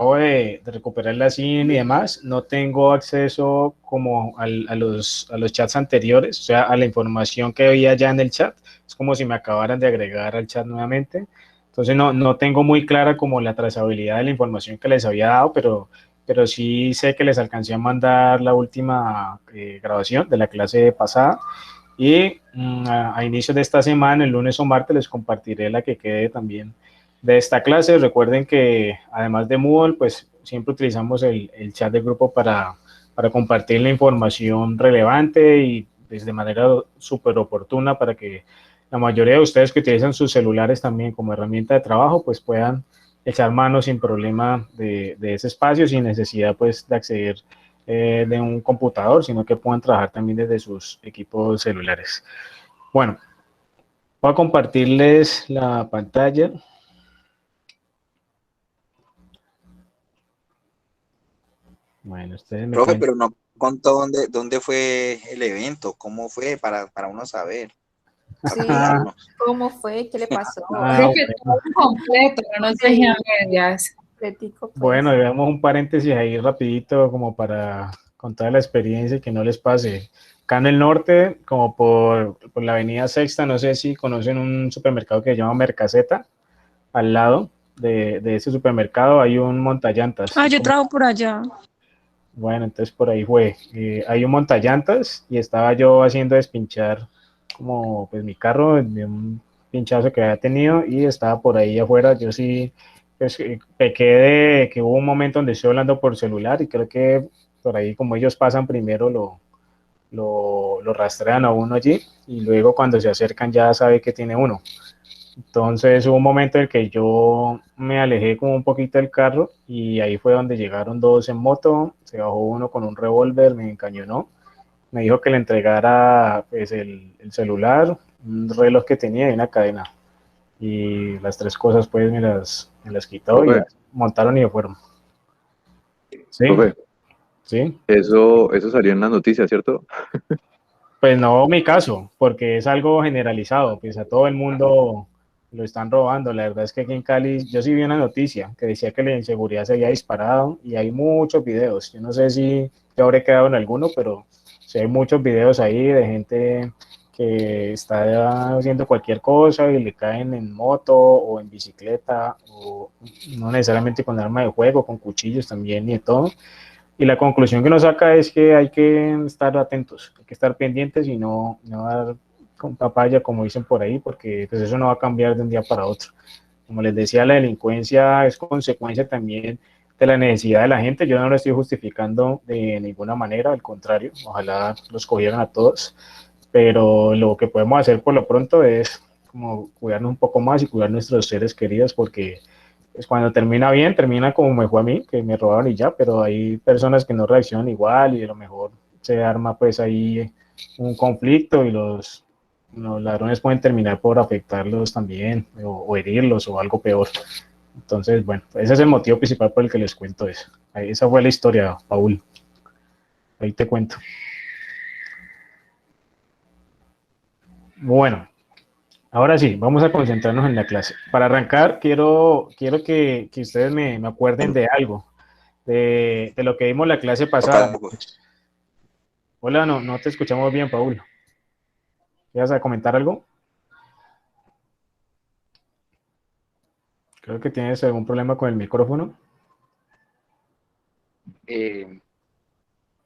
de recuperar la SIM y demás, no tengo acceso como a los chats anteriores, o sea, a la información que había ya en el chat. Es como si me acabaran de agregar al chat nuevamente. Entonces no tengo muy clara como la trazabilidad de la información que les había dado, pero sí sé que les alcancé a mandar la última grabación de la clase pasada. Y a inicios de esta semana, el lunes o martes, les compartiré la que quede también de esta clase. Recuerden que además de Moodle, pues siempre utilizamos el chat de grupo para compartir la información relevante y pues, de manera súper oportuna para que la mayoría de ustedes que utilizan sus celulares también como herramienta de trabajo, pues puedan echar mano sin problema de ese espacio, sin necesidad pues de acceder de un computador, sino que puedan trabajar también desde sus equipos celulares. Bueno, voy a compartirles la pantalla. Bueno, ustedes me Profe, cuentan. pero no contó dónde fue el evento, cómo fue para uno saber, para Sí, cuidarnos. ¿cómo fue? ¿Qué le pasó? Creo que todo completo, pero no sé si a Sí, medias. platico, Bueno, pues. veamos un paréntesis ahí rapidito como para contar la experiencia y que no les pase. Acá en el norte, como por la avenida Sexta, no sé si conocen un supermercado que se llama Mercaseta. Al lado de ese supermercado hay un montallantas. Ah, Es yo como, trabajo por allá. bueno, entonces por ahí fue. Hay un montallantas y estaba yo haciendo despinchar como pues mi carro de un pinchazo que había tenido y estaba por ahí afuera. Yo sí pues, pequé de que hubo un momento donde estoy hablando por celular y creo que por ahí como ellos pasan primero lo rastrean a uno allí y luego cuando se acercan ya sabe que tiene uno. Entonces hubo un momento en el que yo me alejé como un poquito del carro y ahí fue donde llegaron dos en moto, se bajó uno con un revólver, me encañonó, me dijo que le entregara pues el celular, un reloj que tenía y una cadena. Y las tres cosas pues me las quitó y ya Profe, montaron y me fueron. Sí, profe, sí. eso salió en las noticias, ¿cierto? Pues no mi caso, porque es algo generalizado, pues a todo el mundo lo están robando. La verdad es que aquí en Cali yo sí vi una noticia que decía que la inseguridad se había disparado y hay muchos videos. Yo no sé si yo habré quedado en alguno, pero sí hay muchos videos ahí de gente que está haciendo cualquier cosa y le caen en moto o en bicicleta o no necesariamente con arma de fuego, con cuchillos también y de todo. Y la conclusión que uno saca es que hay que estar atentos, hay que estar pendientes y no dar con papaya, como dicen por ahí, porque pues eso no va a cambiar de un día para otro. Como les decía, la delincuencia es consecuencia también de la necesidad de la gente. Yo no lo estoy justificando de ninguna manera, al contrario, ojalá los cogieran a todos, pero lo que podemos hacer por lo pronto es como cuidarnos un poco más y cuidar nuestros seres queridos, porque pues cuando termina bien, termina como me fue a mí, que me robaron y ya, pero hay personas que no reaccionan igual y a lo mejor se arma pues ahí un conflicto y los ladrones pueden terminar por afectarlos también o herirlos o algo peor. Entonces, bueno, ese es el motivo principal por el que les cuento eso. Ahí, esa fue la historia, Paul. Ahí te cuento. Bueno, ahora sí, vamos a concentrarnos en la clase. Para arrancar, quiero que ustedes me acuerden de algo, de lo que vimos la clase No, pasada. tampoco. Hola, no te escuchamos bien, Paul. ¿Vas a comentar algo? Creo que tienes algún problema con el micrófono. Eh,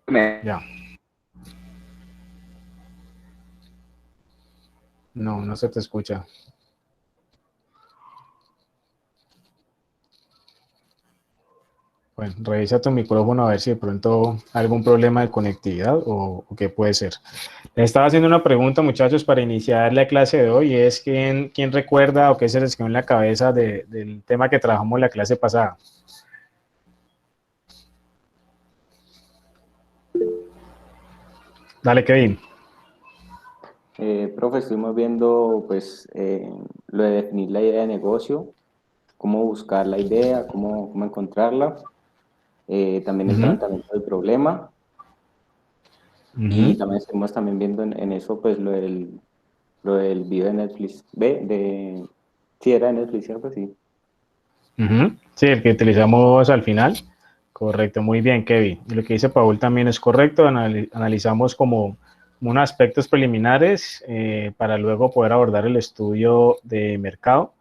me- Ya, no se te escucha. Bueno, revisa tu micrófono a ver si de pronto hay algún problema de conectividad o qué puede ser. Les estaba haciendo una pregunta, muchachos, para iniciar la clase de hoy, y es quién recuerda o qué se les quedó en la cabeza del tema que trabajamos la clase pasada. Dale, Kevin. Profe, estuvimos viendo pues lo de definir la idea de negocio, cómo buscar la idea, cómo encontrarla, también el Ujú, planteamiento del problema y ujú. también estuvimos también viendo en eso pues lo del video de Netflix, sí era de Netflix, ¿cierto? Sí. Ujú. Sí, el que utilizamos al final. Correcto, muy bien, Kevin. Y lo que dice Paul también es correcto. Analizamos como unos aspectos preliminares para luego poder abordar el estudio de mercado.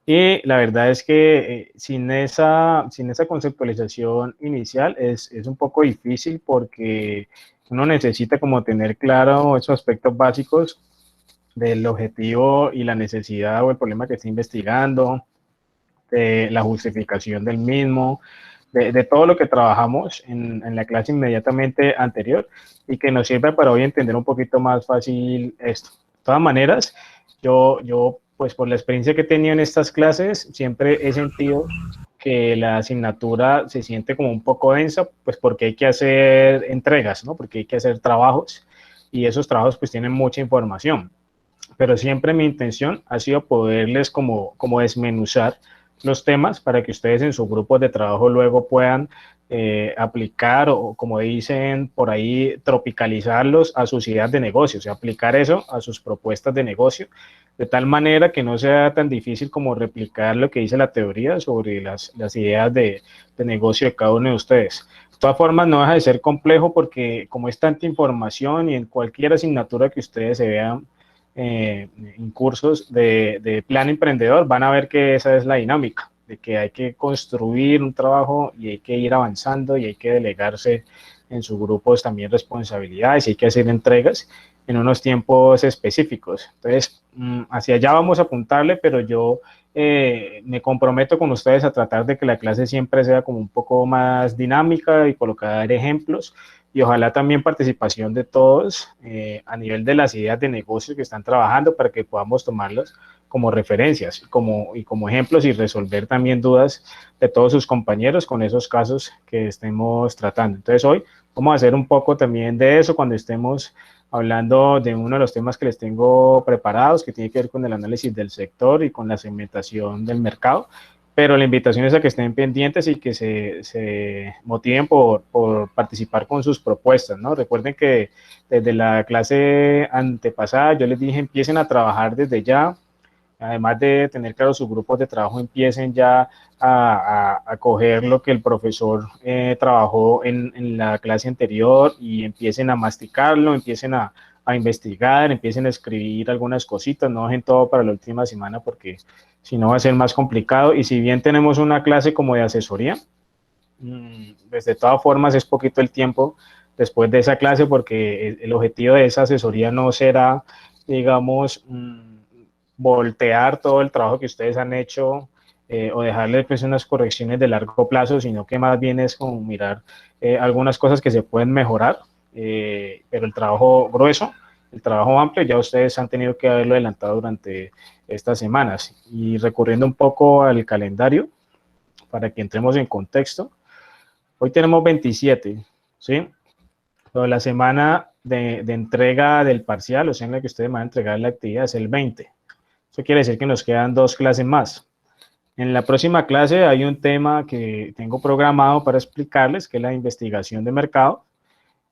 Y la verdad es que sin esa conceptualización inicial es un poco difícil porque uno necesita como tener claro esos aspectos básicos del objetivo y la necesidad o el problema que está investigando, de la justificación del mismo, de todo lo que trabajamos en la clase inmediatamente anterior y que nos sirve para hoy entender un poquito más fácil esto. De todas maneras, pues por la experiencia que he tenido en estas clases, siempre he sentido que la asignatura se siente como un poco densa, pues porque hay que hacer entregas, ¿no? Porque hay que hacer trabajos y esos trabajos pues tienen mucha información. Pero siempre mi intención ha sido poderles como desmenuzar los temas para que ustedes en sus grupos de trabajo luego puedan aplicar o como dicen por ahí, tropicalizarlos a sus ideas de negocio, o sea, aplicar eso a sus propuestas de negocio, de tal manera que no sea tan difícil como replicar lo que dice la teoría sobre las ideas de negocio de cada uno de ustedes. De todas formas, no deja de ser complejo porque como es tanta información y en cualquier asignatura que ustedes se vean en cursos de plan emprendedor, van a ver que esa es la dinámica, de que hay que construir un trabajo y hay que ir avanzando y hay que delegarse en sus grupos también responsabilidades y hay que hacer entregas en unos tiempos específicos. Entonces, hacia allá vamos a apuntarle, pero yo me comprometo con ustedes a tratar de que la clase siempre sea como un poco más dinámica y colocar ejemplos y ojalá también participación de todos a nivel de las ideas de negocio que están trabajando para que podamos tomarlos como referencias y como ejemplos y resolver también dudas de todos sus compañeros con esos casos que estemos tratando. Entonces hoy vamos a hacer un poco también de eso cuando estemos hablando de uno de los temas que les tengo preparados, que tiene que ver con el análisis del sector y con la segmentación del mercado. Pero la invitación es a que estén pendientes y que se motiven por participar con sus propuestas, ¿no? Recuerden que desde la clase antepasada yo les dije empiecen a trabajar desde ya, además de tener claro sus grupos de trabajo, empiecen ya a coger lo que el profesor trabajó en la clase anterior y empiecen a masticarlo, empiecen a investigar, empiecen a escribir algunas cositas, no dejen todo para la última semana porque si no va a ser más complicado. Y si bien tenemos una clase como de asesoría, pues de todas formas es poquito el tiempo después de esa clase porque el objetivo de esa asesoría no será, digamos, voltear todo el trabajo que ustedes han hecho o dejarle pues unas correcciones de largo plazo, sino que más bien es como mirar algunas cosas que se pueden mejorar, pero el trabajo grueso, el trabajo amplio, ya ustedes han tenido que haberlo adelantado durante estas semanas. Y recurriendo un poco al calendario, para que entremos en contexto, hoy tenemos 27, ¿sí? Pero la semana de entrega del parcial, o sea, en la que ustedes van a entregar la actividad, es el 20. Eso quiere decir que nos quedan 2 clases más. En la próxima clase hay un tema que tengo programado para explicarles, que es la investigación de mercado,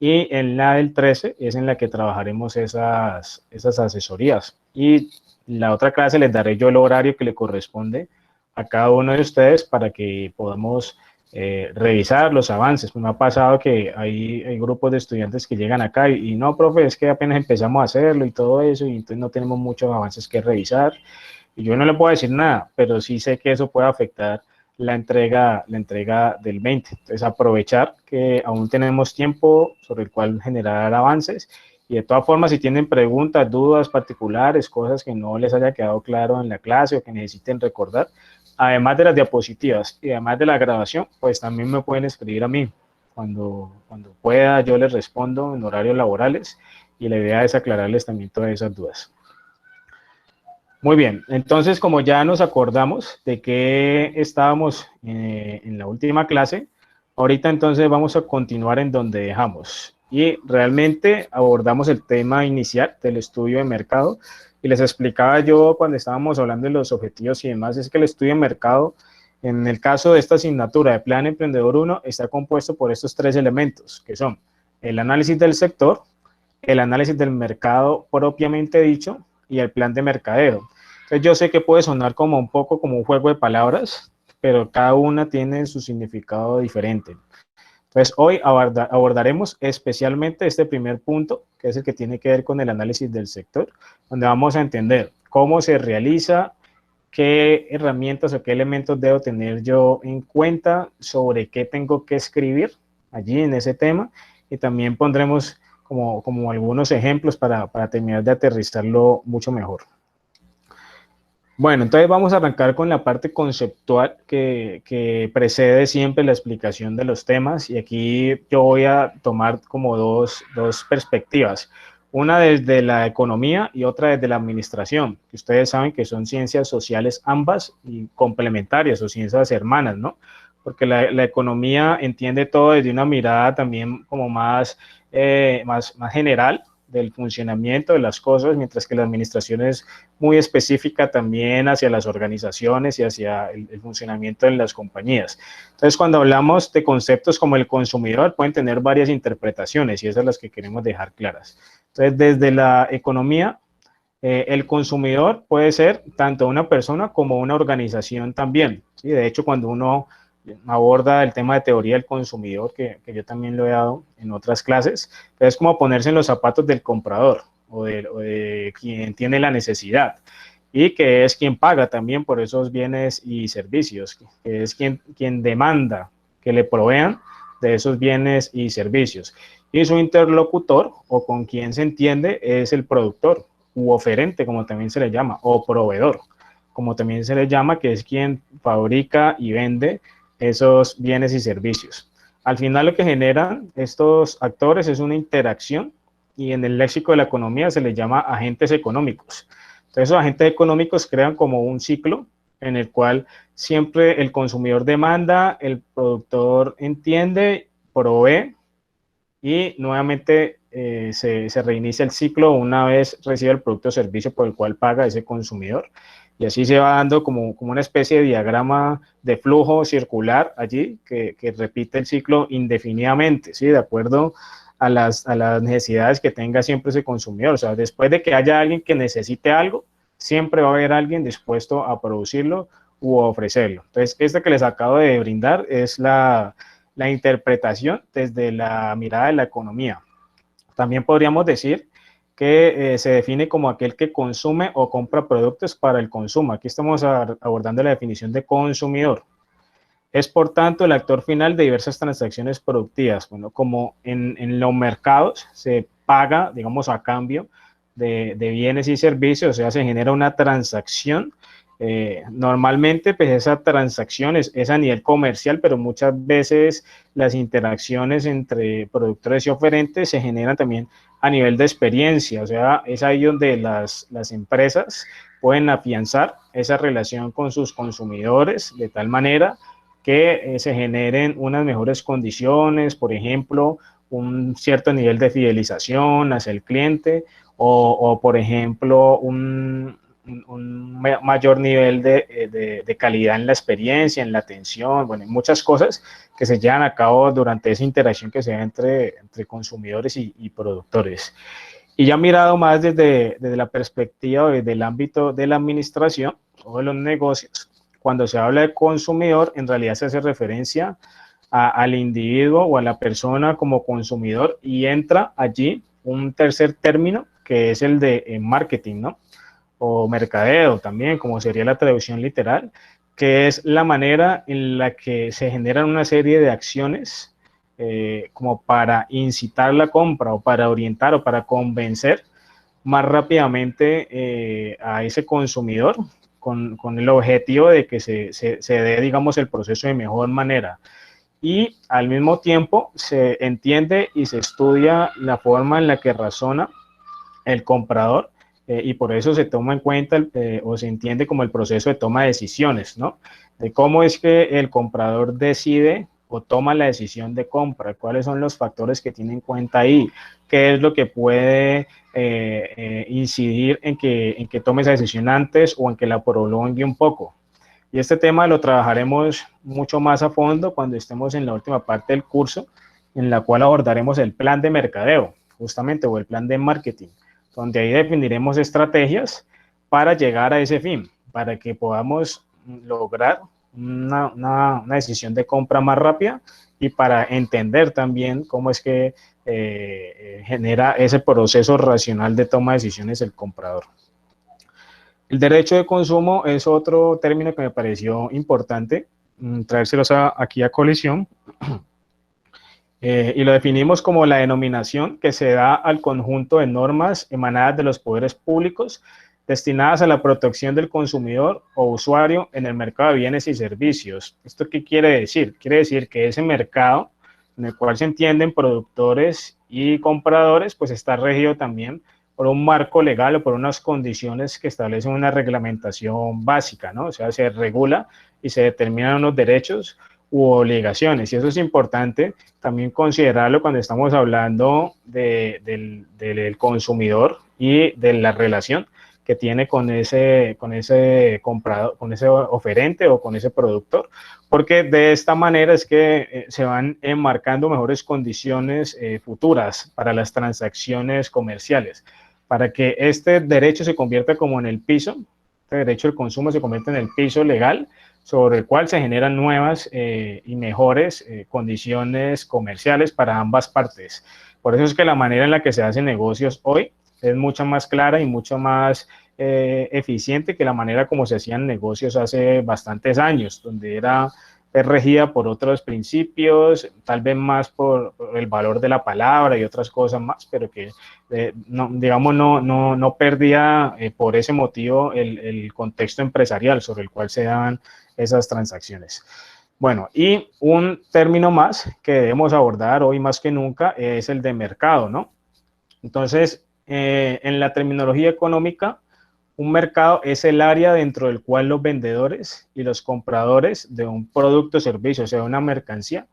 y en la del 13 es en la que trabajaremos esas asesorías. Y la otra clase les daré yo el horario que le corresponde a cada uno de ustedes para que podamos revisar los avances. Pues me ha pasado que hay grupos de estudiantes que llegan acá y no, profe, es que apenas empezamos a hacerlo y todo eso, y entonces no tenemos muchos avances que revisar. Y yo no le puedo decir nada, pero sí sé que eso puede afectar la entrega del 20. Entonces, aprovechar que aún tenemos tiempo sobre el cual generar avances. Y de todas formas, si tienen preguntas, dudas particulares, cosas que no les haya quedado claro en la clase o que necesiten recordar, además de las diapositivas y además de la grabación, pues también me pueden escribir a mí. Cuando pueda, yo les respondo en horarios laborales y la idea es aclararles también todas esas dudas. Muy bien, entonces como ya nos acordamos de que estábamos en la última clase, ahorita entonces vamos a continuar en donde dejamos y realmente abordamos el tema inicial del estudio de mercado y les explicaba yo cuando estábamos hablando de los objetivos y demás, es que el estudio de mercado en el caso de esta asignatura de Plan Emprendedor 1 está compuesto por estos 3 elementos que son el análisis del sector, el análisis del mercado propiamente dicho y el plan de mercadeo. Entonces yo sé que puede sonar como un poco como un juego de palabras, pero cada una tiene su significado diferente. Entonces, hoy abordaremos especialmente este primer punto, que es el que tiene que ver con el análisis del sector, donde vamos a entender cómo se realiza, qué herramientas o qué elementos debo tener yo en cuenta, sobre qué tengo que escribir allí en ese tema, y también pondremos como algunos ejemplos para terminar de aterrizarlo mucho mejor. Bueno, entonces vamos a arrancar con la parte conceptual que precede siempre la explicación de los temas, y aquí yo voy a tomar como dos perspectivas, una desde la economía y otra desde la administración, que ustedes saben que son ciencias sociales ambas y complementarias o ciencias hermanas, ¿no? Porque la economía entiende todo desde una mirada también como más general del funcionamiento de las cosas, mientras que la administración es muy específica también hacia las organizaciones y hacia el funcionamiento de las compañías. Entonces, cuando hablamos de conceptos como el consumidor, pueden tener varias interpretaciones y esas son las que queremos dejar claras. Entonces, desde la economía, el consumidor puede ser tanto una persona como una organización también, ¿sí? De hecho, cuando uno aborda el tema de teoría del consumidor, que yo también lo he dado en otras clases, pero es como ponerse en los zapatos del comprador o de quien tiene la necesidad, y que es quien paga también por esos bienes y servicios, que es quien demanda que le provean de esos bienes y servicios. Y su interlocutor, o con quien se entiende, es el productor u oferente, como también se le llama, o proveedor, como también se le llama, que es quien fabrica y vende esos bienes y servicios. Al final, lo que generan estos actores es una interacción, y en el léxico de la economía se les llama agentes económicos. Entonces, esos agentes económicos crean como un ciclo en el cual siempre el consumidor demanda, el productor entiende, provee, y nuevamente se reinicia el ciclo una vez recibe el producto o servicio por el cual paga ese consumidor. Y así se va dando como una especie de diagrama de flujo circular allí, que repite el ciclo indefinidamente, ¿sí? De acuerdo a las necesidades que tenga siempre ese consumidor. O sea, después de que haya alguien que necesite algo, siempre va a haber alguien dispuesto a producirlo u ofrecerlo. Entonces, esta que les acabo de brindar es la interpretación desde la mirada de la economía. También podríamos decir que se define como aquel que consume o compra productos para el consumo. Aquí estamos abordando la definición de consumidor. Es, por tanto, el actor final de diversas transacciones productivas. Bueno, como en los mercados se paga, digamos, a cambio de bienes y servicios, o sea, se genera una transacción. Normalmente, pues esa transacción es a nivel comercial, pero muchas veces las interacciones entre productores y oferentes se generan también a nivel de experiencia. O sea, es ahí donde las empresas pueden afianzar esa relación con sus consumidores de tal manera que se generen unas mejores condiciones, por ejemplo, un cierto nivel de fidelización hacia el cliente, o por ejemplo, un mayor nivel de calidad en la experiencia, en la atención, bueno, muchas cosas que se llevan a cabo durante esa interacción que se da entre consumidores y productores. Y ya mirado más desde la perspectiva o desde el ámbito de la administración o de los negocios, cuando se habla de consumidor, en realidad se hace referencia al individuo o a la persona como consumidor, y entra allí un tercer término que es el de marketing, ¿no? O mercadeo también, como sería la traducción literal, que es la manera en la que se generan una serie de acciones como para incitar la compra o para orientar o para convencer más rápidamente a ese consumidor con el objetivo de que se dé, digamos, el proceso de mejor manera. Y al mismo tiempo se entiende y se estudia la forma en la que razona el comprador, y por eso se toma en cuenta o se entiende como el proceso de toma de decisiones, ¿no? De cómo es que el comprador decide o toma la decisión de compra, cuáles son los factores que tiene en cuenta ahí, qué es lo que puede incidir en que tome esa decisión antes o en que la prolongue un poco. Y este tema lo trabajaremos mucho más a fondo cuando estemos en la última parte del curso, en la cual abordaremos el plan de mercadeo, justamente, o el plan de marketing, donde ahí definiremos estrategias para llegar a ese fin, para que podamos lograr una decisión de compra más rápida y para entender también cómo es que genera ese proceso racional de toma de decisiones el comprador. El derecho de consumo es otro término que me pareció importante traérselos aquí a colisión. Y lo definimos como la denominación que se da al conjunto de normas emanadas de los poderes públicos destinadas a la protección del consumidor o usuario en el mercado de bienes y servicios. ¿Esto qué quiere decir? Quiere decir que ese mercado en el cual se entienden productores y compradores, pues está regido también por un marco legal o por unas condiciones que establecen una reglamentación básica, ¿no? O sea, se regula y se determinan unos derechos u obligaciones, y eso es importante también considerarlo cuando estamos hablando del consumidor y de la relación que tiene con ese comprador, con ese oferente o con ese productor, porque de esta manera es que se van enmarcando mejores condiciones futuras para las transacciones comerciales, para que este derecho se convierta como en el piso, este derecho al consumo se convierta en el piso legal sobre el cual se generan nuevas y mejores condiciones comerciales para ambas partes. Por eso es que la manera en la que se hacen negocios hoy es mucho más clara y mucho más eficiente que la manera como se hacían negocios hace bastantes años, donde era regida por otros principios, tal vez más por el valor de la palabra y otras cosas más, pero que no perdía por ese motivo el contexto empresarial sobre el cual se daban esas transacciones. Bueno, y un término más que debemos abordar hoy más que nunca es el de mercado, ¿no? Entonces, en la terminología económica, un mercado es el área dentro del cual los vendedores y los compradores de un producto o servicio, o sea, una mercancía,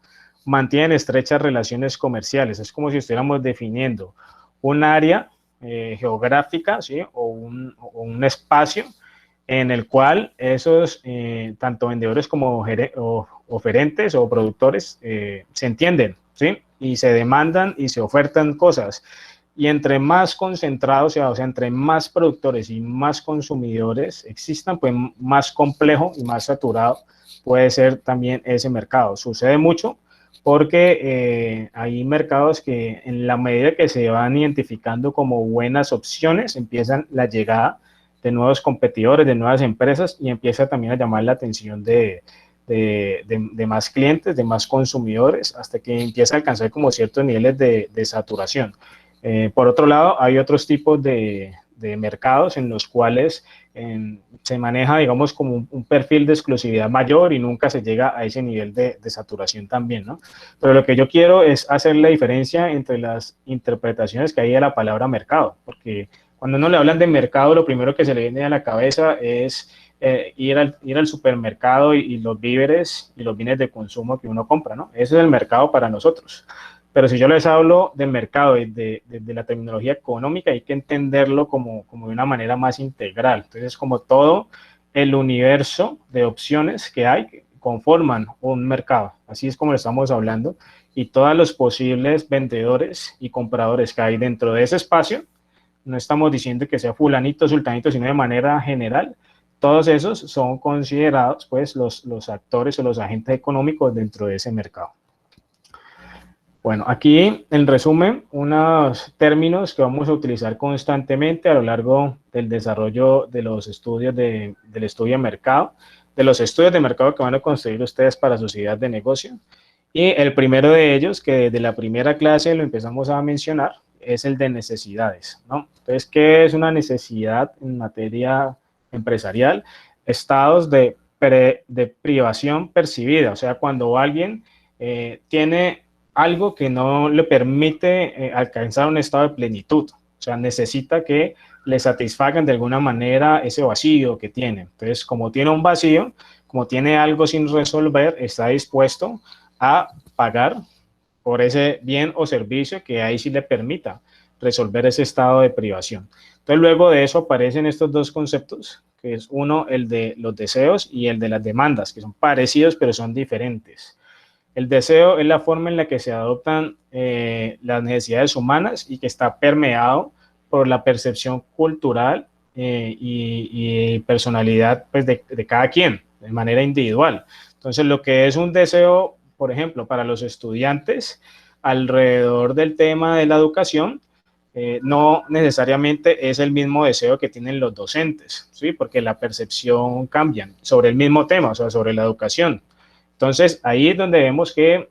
mantienen estrechas relaciones comerciales. Es como si estuviéramos definiendo un área geográfica, ¿sí? o un espacio en el cual esos, tanto vendedores como oferentes o productores, se entienden, ¿sí? Y se demandan y se ofertan cosas. Y entre más concentrados, o sea, entre más productores y más consumidores existan, pues más complejo y más saturado puede ser también ese mercado. Sucede mucho porque hay mercados que en la medida que se van identificando como buenas opciones, empiezan la llegada de nuevos competidores, de nuevas empresas, y empieza también a llamar la atención de más clientes, de más consumidores, hasta que empieza a alcanzar como ciertos niveles de saturación. Por otro lado, hay otros tipos de mercados en los cuales se maneja, digamos, como un perfil de exclusividad mayor y nunca se llega a ese nivel de saturación también, ¿no? Pero lo que yo quiero es hacer la diferencia entre las interpretaciones que hay de la palabra mercado, porque cuando uno le hablan de mercado, lo primero que se le viene a la cabeza es ir al supermercado y los víveres y los bienes de consumo que uno compra, ¿no? Ese es el mercado para nosotros. Pero si yo les hablo del mercado y de la terminología económica, hay que entenderlo como de una manera más integral. Entonces, como todo el universo de opciones que hay conforman un mercado. Así es como lo estamos hablando. Y todos los posibles vendedores y compradores que hay dentro de ese espacio, no estamos diciendo que sea fulanito, sultanito, sino de manera general, todos esos son considerados pues los actores o los agentes económicos dentro de ese mercado. Bueno, aquí en resumen, unos términos que vamos a utilizar constantemente a lo largo del desarrollo de los estudios del estudio de mercado, de los estudios de mercado que van a construir ustedes para su sociedad de negocio. Y el primero de ellos, que desde la primera clase lo empezamos a mencionar, es el de necesidades, ¿no? Entonces, ¿qué es una necesidad en materia empresarial? Estados de privación percibida, o sea, cuando alguien tiene algo que no le permite alcanzar un estado de plenitud, o sea, necesita que le satisfagan de alguna manera ese vacío que tiene. Entonces, como tiene un vacío, como tiene algo sin resolver, está dispuesto a pagar por ese bien o servicio que ahí sí le permita resolver ese estado de privación. Entonces, luego de eso aparecen estos dos conceptos, que es uno, el de los deseos y el de las demandas, que son parecidos pero son diferentes. El deseo es la forma en la que se adoptan las necesidades humanas y que está permeado por la percepción cultural y personalidad pues, de cada quien. de manera individual. Entonces, lo que es un deseo, por ejemplo, para los estudiantes alrededor del tema de la educación, no necesariamente es el mismo deseo que tienen los docentes, ¿sí? Porque la percepción cambia sobre el mismo tema, o sea, sobre la educación. Entonces, ahí es donde vemos que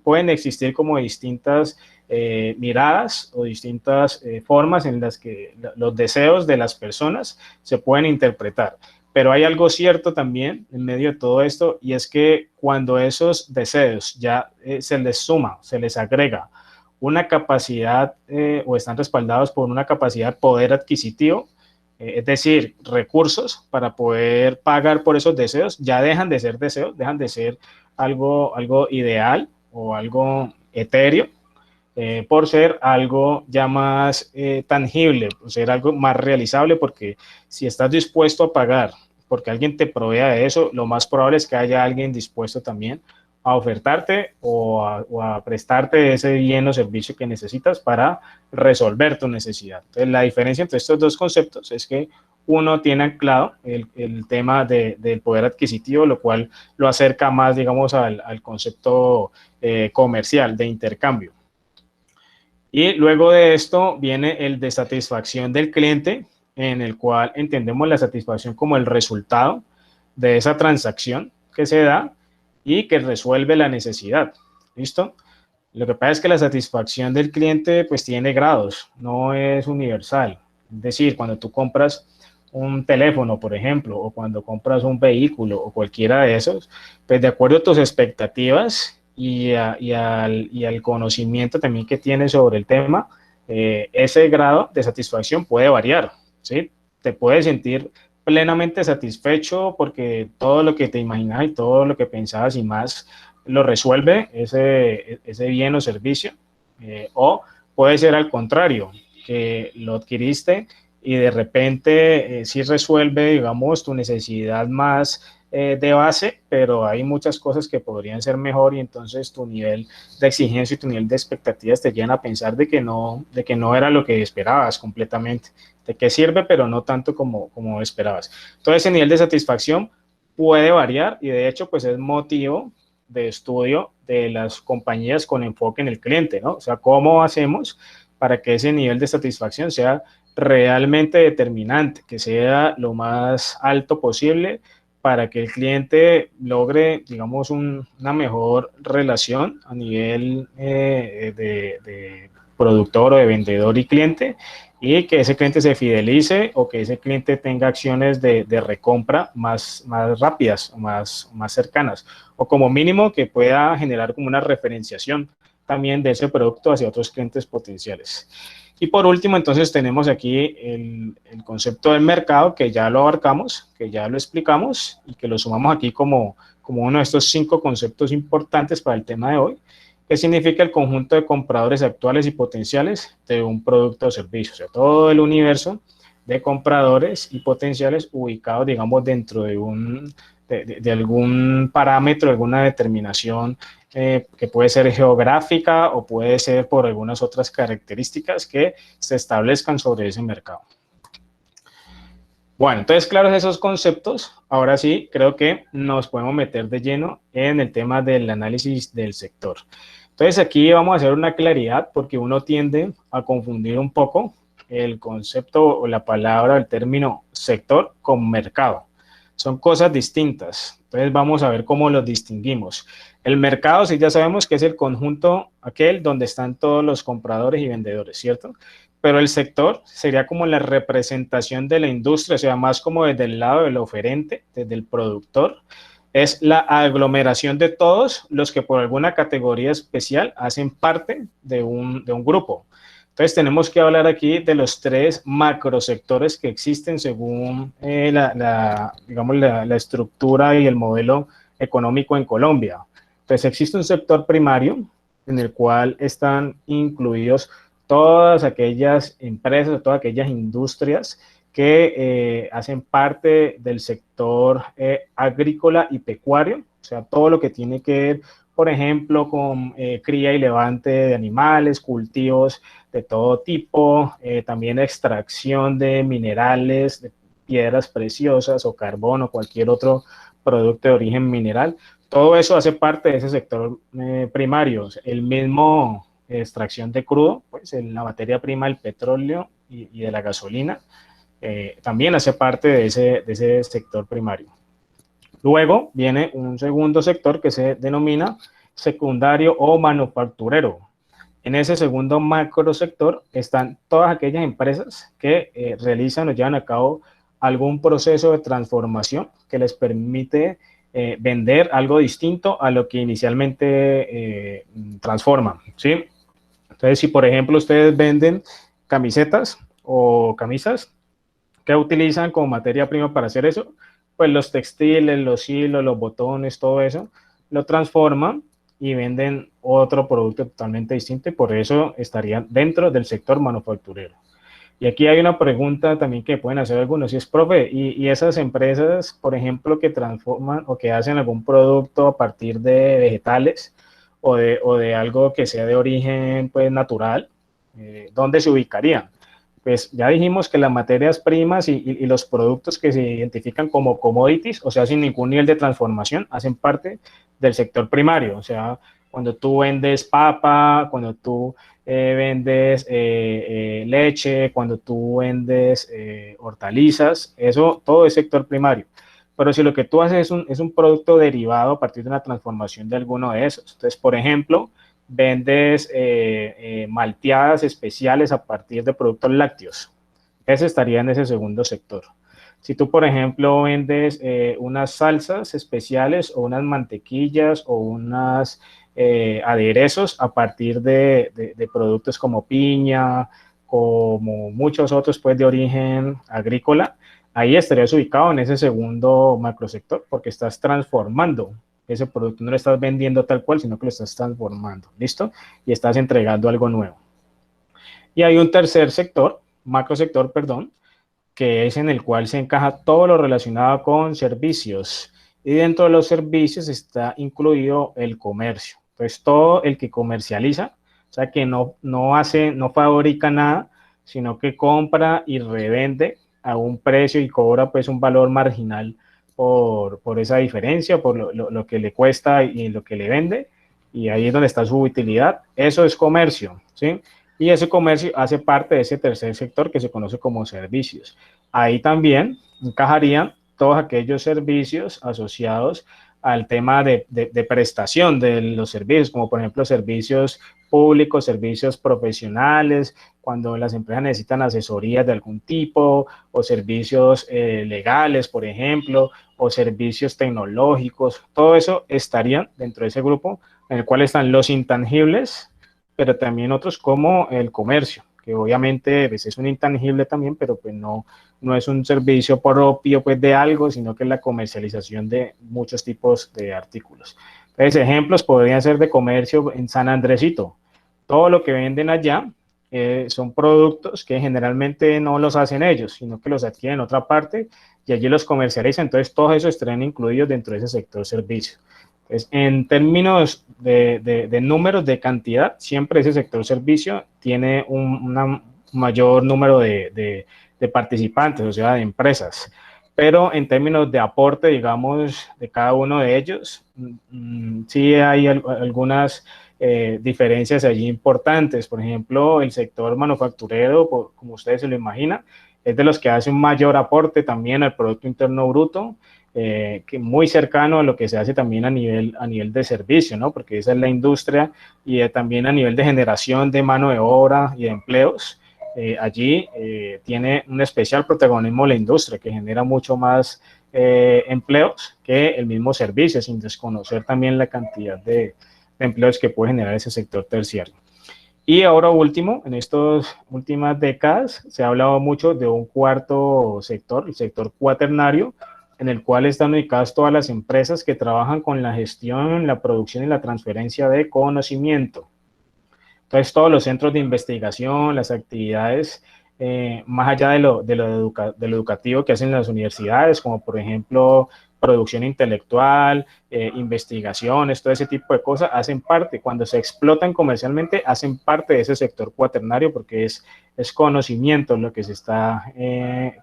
pueden existir como distintas miradas o distintas formas en las que los deseos de las personas se pueden interpretar. Pero hay algo cierto también en medio de todo esto, y es que cuando esos deseos ya se les suma, se les agrega una capacidad o están respaldados por una capacidad de poder adquisitivo, es decir, recursos para poder pagar por esos deseos, ya dejan de ser deseos, dejan de ser algo ideal o algo etéreo, por ser algo ya más tangible, por ser algo más realizable, porque si estás dispuesto a pagar porque alguien te provea de eso, lo más probable es que haya alguien dispuesto también a ofertarte o a prestarte ese bien o servicio que necesitas para resolver tu necesidad. Entonces, la diferencia entre estos dos conceptos es que uno tiene anclado el tema del poder adquisitivo, lo cual lo acerca más, digamos, al concepto comercial de intercambio. Y luego de esto viene el de satisfacción del cliente, en el cual entendemos la satisfacción como el resultado de esa transacción que se da y que resuelve la necesidad. ¿Listo? Lo que pasa es que la satisfacción del cliente pues tiene grados, no es universal. Es decir, cuando tú compras un teléfono, por ejemplo, o cuando compras un vehículo o cualquiera de esos, pues de acuerdo a tus expectativas y al conocimiento también que tienes sobre el tema, ese grado de satisfacción puede variar, ¿sí? Te puedes sentir plenamente satisfecho porque todo lo que te imaginas y todo lo que pensabas y más lo resuelve ese bien o servicio, o puede ser al contrario, que lo adquiriste y de repente sí resuelve, digamos, tu necesidad más de base, pero hay muchas cosas que podrían ser mejor y entonces tu nivel de exigencia y tu nivel de expectativas te llevan a pensar de que no era lo que esperabas completamente, de que sirve, pero no tanto como esperabas. Todo ese nivel de satisfacción puede variar y de hecho pues es motivo de estudio de las compañías con enfoque en el cliente, ¿no? O sea, ¿cómo hacemos para que ese nivel de satisfacción sea realmente determinante, que sea lo más alto posible para que el cliente logre, digamos, una mejor relación a nivel de productor o de vendedor y cliente, y que ese cliente se fidelice o que ese cliente tenga acciones de recompra más rápidas o más cercanas, o como mínimo que pueda generar como una referenciación también de ese producto hacia otros clientes potenciales. Y por último, entonces tenemos aquí el concepto del mercado, que ya lo abarcamos, que ya lo explicamos y que lo sumamos aquí como uno de estos 5 conceptos importantes para el tema de hoy, que significa el conjunto de compradores actuales y potenciales de un producto o servicio, o sea, todo el universo de compradores y potenciales ubicados, digamos, dentro de algún parámetro, alguna determinación que puede ser geográfica o puede ser por algunas otras características que se establezcan sobre ese mercado. Bueno, entonces, claros esos conceptos, ahora sí creo que nos podemos meter de lleno en el tema del análisis del sector. Entonces, aquí vamos a hacer una claridad porque uno tiende a confundir un poco el concepto o la palabra, el término sector con mercado. Son cosas distintas. Entonces, vamos a ver cómo los distinguimos. El mercado, sí, ya sabemos que es el conjunto aquel donde están todos los compradores y vendedores, ¿cierto? Pero el sector sería como la representación de la industria, o sea, más como desde el lado del oferente, desde el productor. Es la aglomeración de todos los que por alguna categoría especial hacen parte de un grupo. Entonces, tenemos que hablar aquí de los 3 macrosectores que existen según digamos, la estructura y el modelo económico en Colombia. Entonces, existe un sector primario en el cual están incluidos todas aquellas empresas, todas aquellas industrias que hacen parte del sector agrícola y pecuario, o sea, todo lo que tiene que ver, por ejemplo, con cría y levante de animales, cultivos de todo tipo, también extracción de minerales, de piedras preciosas o carbón o cualquier otro producto de origen mineral. Todo eso hace parte de ese sector primario. El mismo extracción de crudo, pues la materia prima del petróleo y de la gasolina, también hace parte de ese sector primario. Luego viene un segundo sector que se denomina secundario o manufacturero. En ese segundo macrosector están todas aquellas empresas que realizan o llevan a cabo algún proceso de transformación que les permite vender algo distinto a lo que inicialmente transforman, ¿sí? Entonces, si por ejemplo ustedes venden camisetas o camisas, ¿qué utilizan como materia prima para hacer eso? Pues los textiles, los hilos, los botones, todo eso, lo transforman y venden otro producto totalmente distinto y por eso estarían dentro del sector manufacturero. Y aquí hay una pregunta también que pueden hacer algunos, y es, profe, ¿y esas empresas, por ejemplo, que transforman o que hacen algún producto a partir de vegetales o de algo que sea de origen pues, natural, ¿dónde se ubicarían? Pues ya dijimos que las materias primas y los productos que se identifican como commodities, o sea, sin ningún nivel de transformación, hacen parte del sector primario. O sea, cuando tú vendes papa, cuando tú vendes leche, cuando tú vendes hortalizas, eso todo es sector primario. Pero si lo que tú haces es un producto derivado a partir de una transformación de alguno de esos. Entonces, por ejemplo, vendes malteadas especiales a partir de productos lácteos. Ese estaría en ese segundo sector. Si tú, por ejemplo, vendes unas salsas especiales o unas mantequillas o unas aderezos a partir de productos como piña, como muchos otros pues de origen agrícola, ahí estarías ubicado en ese segundo macrosector porque estás transformando ese producto, no lo estás vendiendo tal cual, sino que lo estás transformando, ¿listo? Y estás entregando algo nuevo. Y hay un tercer sector, macrosector, perdón, que es en el cual se encaja todo lo relacionado con servicios. Y dentro de los servicios está incluido el comercio. Entonces, todo el que comercializa, o sea, que no fabrica nada, sino que compra y revende a un precio y cobra pues un valor marginal por esa diferencia, por lo que le cuesta y lo que le vende, y ahí es donde está su utilidad. Eso es comercio, ¿sí? Y ese comercio hace parte de ese tercer sector que se conoce como servicios. Ahí también encajarían todos aquellos servicios asociados al tema de prestación de los servicios, como por ejemplo servicios públicos, servicios profesionales, cuando las empresas necesitan asesorías de algún tipo, o servicios legales, por ejemplo, o servicios tecnológicos. Todo eso estarían dentro de ese grupo en el cual están los intangibles, pero también otros como el comercio, que obviamente pues, es un intangible también, pero pues no es un servicio propio pues, de algo, sino que es la comercialización de muchos tipos de artículos. Entonces, ejemplos podrían ser de comercio en San Andresito. Todo lo que venden allá son productos que generalmente no los hacen ellos, sino que los adquieren en otra parte y allí los comercializan. Entonces, todos esos estarían incluidos dentro de ese sector servicio. Entonces, en términos de números de cantidad, siempre ese sector servicio tiene un mayor número de participantes, o sea, de empresas. Pero en términos de aporte, digamos, de cada uno de ellos, sí hay algunas diferencias allí importantes. Por ejemplo, el sector manufacturero, como ustedes se lo imaginan, es de los que hace un mayor aporte también al Producto Interno Bruto, que muy cercano a lo que se hace también a nivel de servicio, ¿no? Porque esa es la industria y también a nivel de generación de mano de obra y de empleos. Allí tiene un especial protagonismo la industria, que genera mucho más empleos que el mismo servicio, sin desconocer también la cantidad de empleos que puede generar ese sector terciario. Y ahora último, en estas últimas décadas se ha hablado mucho de un cuarto sector, el sector cuaternario, en el cual están ubicadas todas las empresas que trabajan con la gestión, la producción y la transferencia de conocimiento. Entonces, todos los centros de investigación, las actividades, más allá de lo educativo que hacen las universidades, como por ejemplo producción intelectual, investigaciones, todo ese tipo de cosas, hacen parte, cuando se explotan comercialmente, hacen parte de ese sector cuaternario porque es conocimiento lo que se está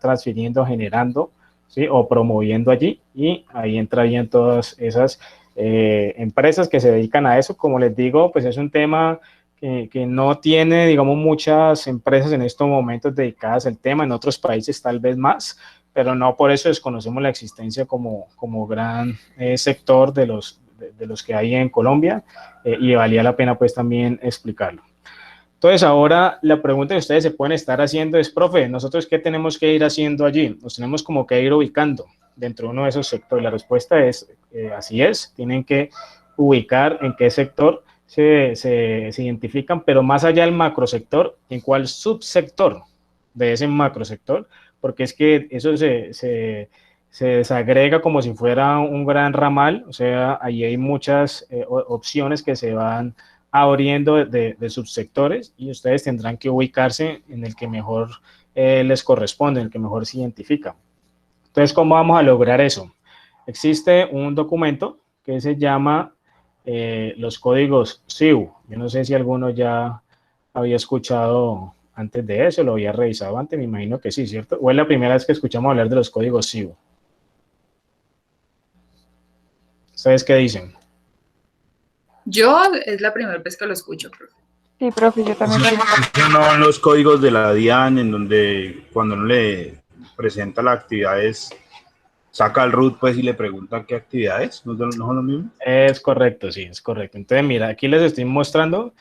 transfiriendo, generando ¿sí? O promoviendo allí, y ahí entrarían todas esas empresas que se dedican a eso. Como les digo, pues es un tema que no tiene, digamos, muchas empresas en estos momentos dedicadas al tema, en otros países tal vez más, pero no por eso desconocemos la existencia como gran sector de los que hay en Colombia, y valía la pena pues también explicarlo. Entonces ahora la pregunta que ustedes se pueden estar haciendo es, profe, ¿nosotros qué tenemos que ir haciendo allí? Nos tenemos como que ir ubicando dentro de uno de esos sectores. La respuesta es, así es, tienen que ubicar en qué sector se identifican, pero más allá del macrosector, en cuál subsector de ese macrosector, porque es que eso se desagrega como si fuera un gran ramal, o sea, ahí hay muchas opciones que se van abriendo de subsectores, y ustedes tendrán que ubicarse en el que mejor les corresponde, en el que mejor se identifica. Entonces, ¿cómo vamos a lograr eso? Existe un documento que se llama los códigos SIU. Yo no sé si alguno ya había escuchado antes de eso, lo había revisado antes, me imagino que sí, ¿cierto? ¿O es la primera vez que escuchamos hablar de los códigos SIU? ¿Ustedes qué dicen? Yo es la primera vez que lo escucho, profe. Sí, profe, yo también. No, los códigos de la DIAN, en donde cuando uno le presenta las actividades, saca el root pues y le pregunta qué actividades, ¿no son lo mismo? Es correcto, sí, es correcto. Entonces, mira, aquí les estoy mostrando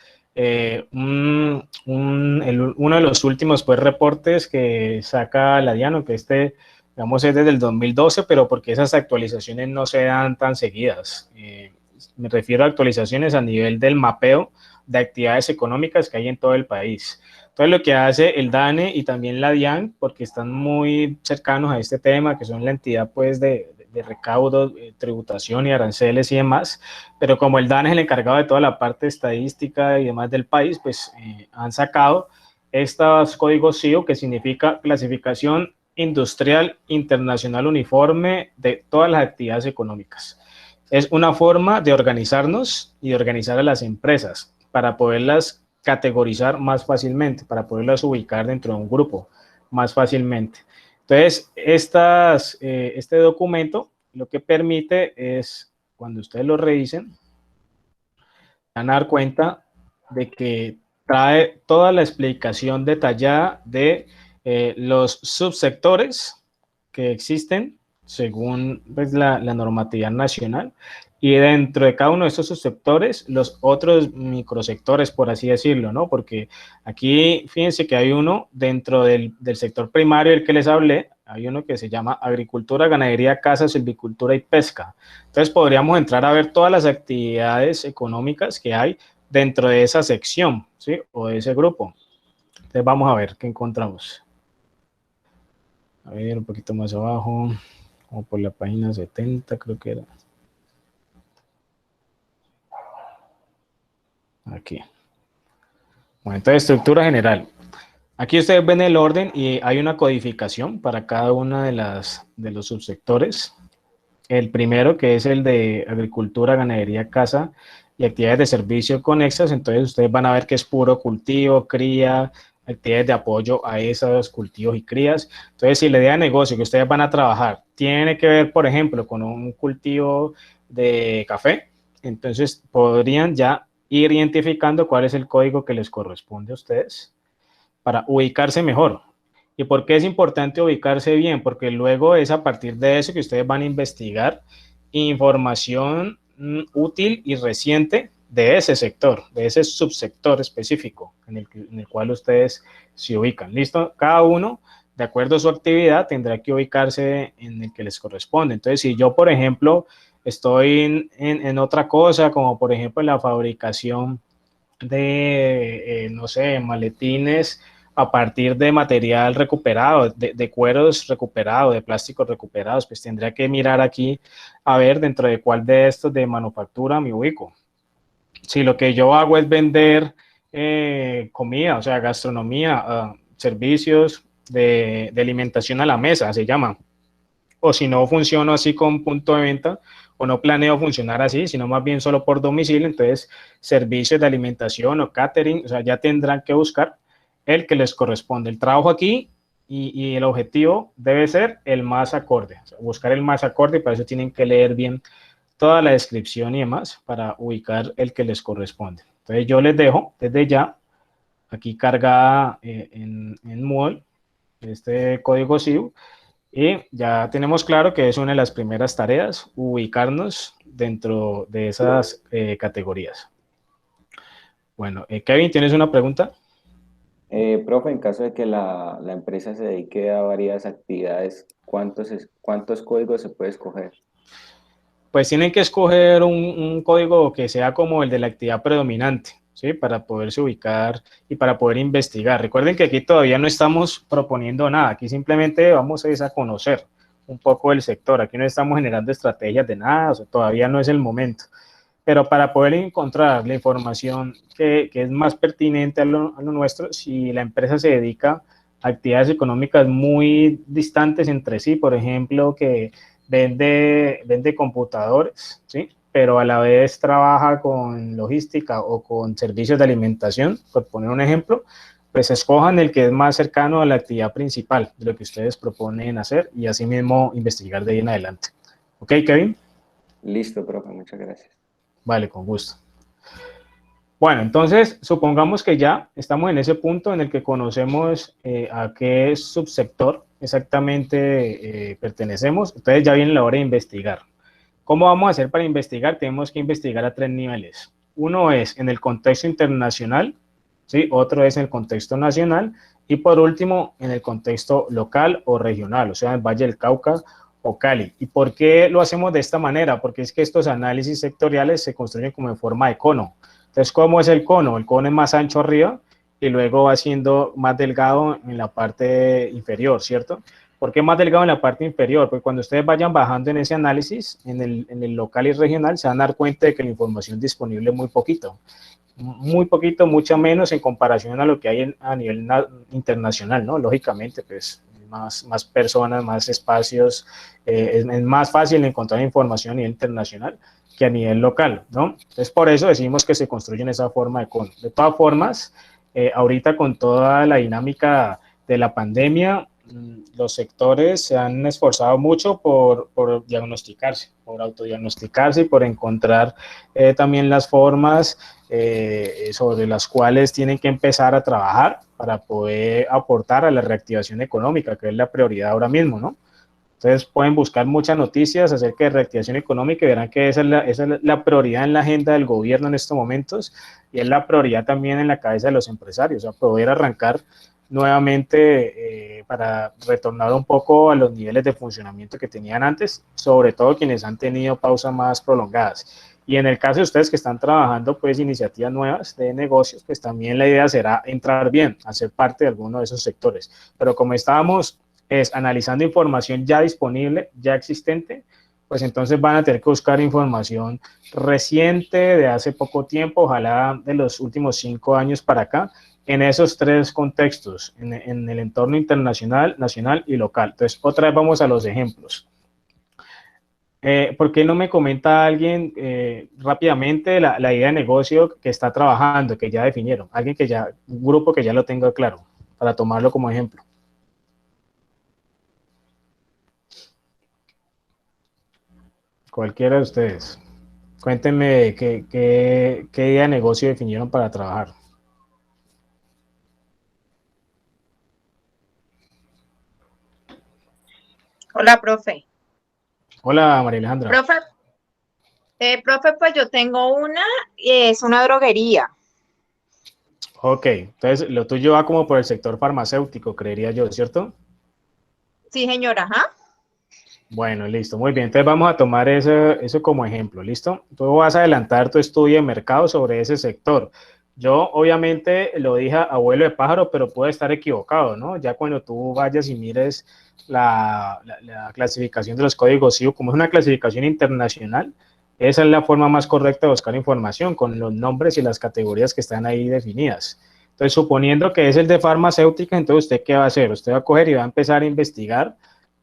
uno de los últimos pues reportes que saca la DIAN, que digamos, es desde el 2012, pero porque esas actualizaciones no se dan tan seguidas. Me refiero a actualizaciones a nivel del mapeo de actividades económicas que hay en todo el país. Entonces, lo que hace el DANE y también la DIAN, porque están muy cercanos a este tema, que son la entidad pues de recaudo, tributación y aranceles y demás, pero como el DANE es el encargado de toda la parte estadística y demás del país, pues han sacado estos códigos SIU, que significa Clasificación Industrial Internacional Uniforme de todas las actividades económicas. Es una forma de organizarnos y de organizar a las empresas para poderlas categorizar más fácilmente, para poderlas ubicar dentro de un grupo más fácilmente. Entonces, este documento lo que permite es, cuando ustedes lo revisen, van a dar cuenta de que trae toda la explicación detallada de los subsectores que existen según pues, la normatividad nacional, y dentro de cada uno de estos subsectores, los otros microsectores, por así decirlo, ¿no? Porque aquí, fíjense que hay uno dentro del sector primario, el que les hablé, hay uno que se llama agricultura, ganadería, caza, silvicultura y pesca. Entonces, podríamos entrar a ver todas las actividades económicas que hay dentro de esa sección, ¿sí? O de ese grupo. Entonces, vamos a ver qué encontramos. A ver, un poquito más abajo, como por la página 70, creo que era. Aquí. Bueno, entonces, estructura general. Aquí ustedes ven el orden y hay una codificación para cada una de los subsectores. El primero, que es el de agricultura, ganadería, caza y actividades de servicio conexas. Entonces, ustedes van a ver que es puro cultivo, cría, actividades de apoyo a esos cultivos y crías. Entonces, si la idea de negocio que ustedes van a trabajar tiene que ver, por ejemplo, con un cultivo de café, entonces podrían ya ir identificando cuál es el código que les corresponde a ustedes para ubicarse mejor. ¿Y por qué es importante ubicarse bien? Porque luego es a partir de eso que ustedes van a investigar información útil y reciente de ese sector, de ese subsector específico en el cual ustedes se ubican. ¿Listo? Cada uno, de acuerdo a su actividad, tendrá que ubicarse en el que les corresponde. Entonces, si yo, por ejemplo, estoy en otra cosa, como por ejemplo en la fabricación de, no sé, maletines a partir de material recuperado, de cueros recuperados, de plásticos recuperados, pues tendría que mirar aquí a ver dentro de cuál de estos de manufactura me ubico. Si lo que yo hago es vender comida, o sea, gastronomía, servicios de alimentación a la mesa, se llama, o si no funciono así con punto de venta, o no planeo funcionar así, sino más bien solo por domicilio, entonces servicios de alimentación o catering, o sea, ya tendrán que buscar el que les corresponde. El trabajo aquí y el objetivo debe ser el más acorde, o sea, buscar el más acorde, y para eso tienen que leer bien toda la descripción y demás para ubicar el que les corresponde. Entonces yo les dejo desde ya aquí cargada en Moodle este código SIU, y ya tenemos claro que es una de las primeras tareas, ubicarnos dentro de esas categorías. Bueno, Kevin, ¿tienes una pregunta? Profe, en caso de que la empresa se dedique a varias actividades, ¿cuántos códigos se puede escoger? Pues tienen que escoger un código que sea como el de la actividad predominante, ¿sí? Para poderse ubicar y para poder investigar. Recuerden que aquí todavía no estamos proponiendo nada, aquí simplemente vamos a conocer un poco del sector, aquí no estamos generando estrategias de nada, o sea, todavía no es el momento. Pero para poder encontrar la información que es más pertinente a lo nuestro, si la empresa se dedica a actividades económicas muy distantes entre sí, por ejemplo, que vende computadores, ¿sí? Pero a la vez trabaja con logística o con servicios de alimentación, por poner un ejemplo, pues escojan el que es más cercano a la actividad principal de lo que ustedes proponen hacer y así mismo investigar de ahí en adelante. ¿Ok, Kevin? Listo, profe, muchas gracias. Vale, con gusto. Bueno, entonces, supongamos que ya estamos en ese punto en el que conocemos a qué subsector exactamente pertenecemos. Entonces ya viene la hora de investigar. ¿Cómo vamos a hacer para investigar? Tenemos que investigar a 3 niveles. Uno es en el contexto internacional, ¿sí? Otro es en el contexto nacional y por último en el contexto local o regional, o sea, en Valle del Cauca o Cali. ¿Y por qué lo hacemos de esta manera? Porque es que estos análisis sectoriales se construyen como en forma de cono. Entonces, ¿cómo es el cono? El cono es más ancho arriba y luego va siendo más delgado en la parte inferior, ¿cierto? ¿Por qué más delgado en la parte inferior? Porque cuando ustedes vayan bajando en ese análisis, en el local y regional, se van a dar cuenta de que la información disponible es muy poquito, mucho menos en comparación a lo que hay a nivel internacional, ¿no? Lógicamente, pues más personas, más espacios, es más fácil encontrar información a nivel internacional que a nivel local, ¿no? Entonces, por eso decimos que se construye en esa forma de cono. De todas formas, ahorita con toda la dinámica de la pandemia, los sectores se han esforzado mucho por diagnosticarse, por autodiagnosticarse y por encontrar también las formas sobre las cuales tienen que empezar a trabajar para poder aportar a la reactivación económica, que es la prioridad ahora mismo, ¿no? Entonces pueden buscar muchas noticias acerca de reactivación económica y verán que esa es la prioridad en la agenda del gobierno en estos momentos y es la prioridad también en la cabeza de los empresarios, o sea, poder arrancar nuevamente para retornar un poco a los niveles de funcionamiento que tenían antes, sobre todo quienes han tenido pausas más prolongadas. Y en el caso de ustedes que están trabajando pues iniciativas nuevas de negocios, pues también la idea será entrar bien, hacer parte de alguno de esos sectores. Pero como estábamos analizando información ya disponible, ya existente, pues entonces van a tener que buscar información reciente, de hace poco tiempo, ojalá de los últimos 5 años para acá, en esos 3 contextos, en el entorno internacional, nacional y local. Entonces, otra vez vamos a los ejemplos. ¿Por qué no me comenta alguien rápidamente la idea de negocio que está trabajando, que ya definieron? Alguien un grupo que ya lo tenga claro, para tomarlo como ejemplo. Cualquiera de ustedes. Cuéntenme qué idea de negocio definieron para trabajar. Hola, profe. Hola, María Alejandra. Profe, pues yo tengo es una droguería. Ok, entonces lo tuyo va como por el sector farmacéutico, creería yo, ¿cierto? Sí, señora, ajá. Bueno, listo, muy bien. Entonces vamos a tomar eso como ejemplo, ¿listo? Tú vas a adelantar tu estudio de mercado sobre ese sector. Yo obviamente lo dije a vuelo de pájaro, pero puede estar equivocado, ¿no? Ya cuando tú vayas y mires la clasificación de los códigos SIU, como es una clasificación internacional, esa es la forma más correcta de buscar información, con los nombres y las categorías que están ahí definidas. Entonces, suponiendo que es el de farmacéutica, entonces ¿usted qué va a hacer? Usted va a coger y va a empezar a investigar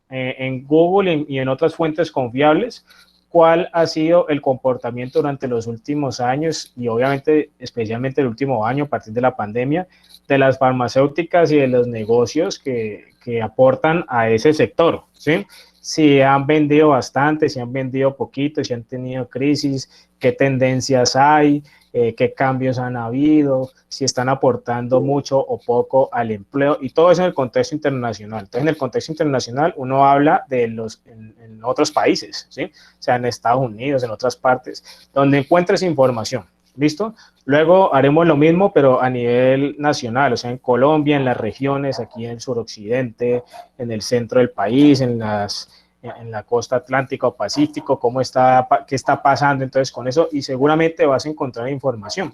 en Google y en otras fuentes confiables cuál ha sido el comportamiento durante los últimos años y obviamente especialmente el último año a partir de la pandemia de las farmacéuticas y de los negocios que aportan a ese sector, ¿sí? Si han vendido bastante, si han vendido poquito, si han tenido crisis, qué tendencias hay, qué cambios han habido, si están aportando mucho o poco al empleo, y todo eso en el contexto internacional. Entonces, en el contexto internacional uno habla de en otros países, ¿sí? O sea, en Estados Unidos, en otras partes, donde encuentres información, ¿listo? Luego haremos lo mismo, pero a nivel nacional, o sea, en Colombia, en las regiones, aquí en el suroccidente, en el centro del país, en la costa atlántica o pacífico, qué está pasando entonces con eso, y seguramente vas a encontrar información.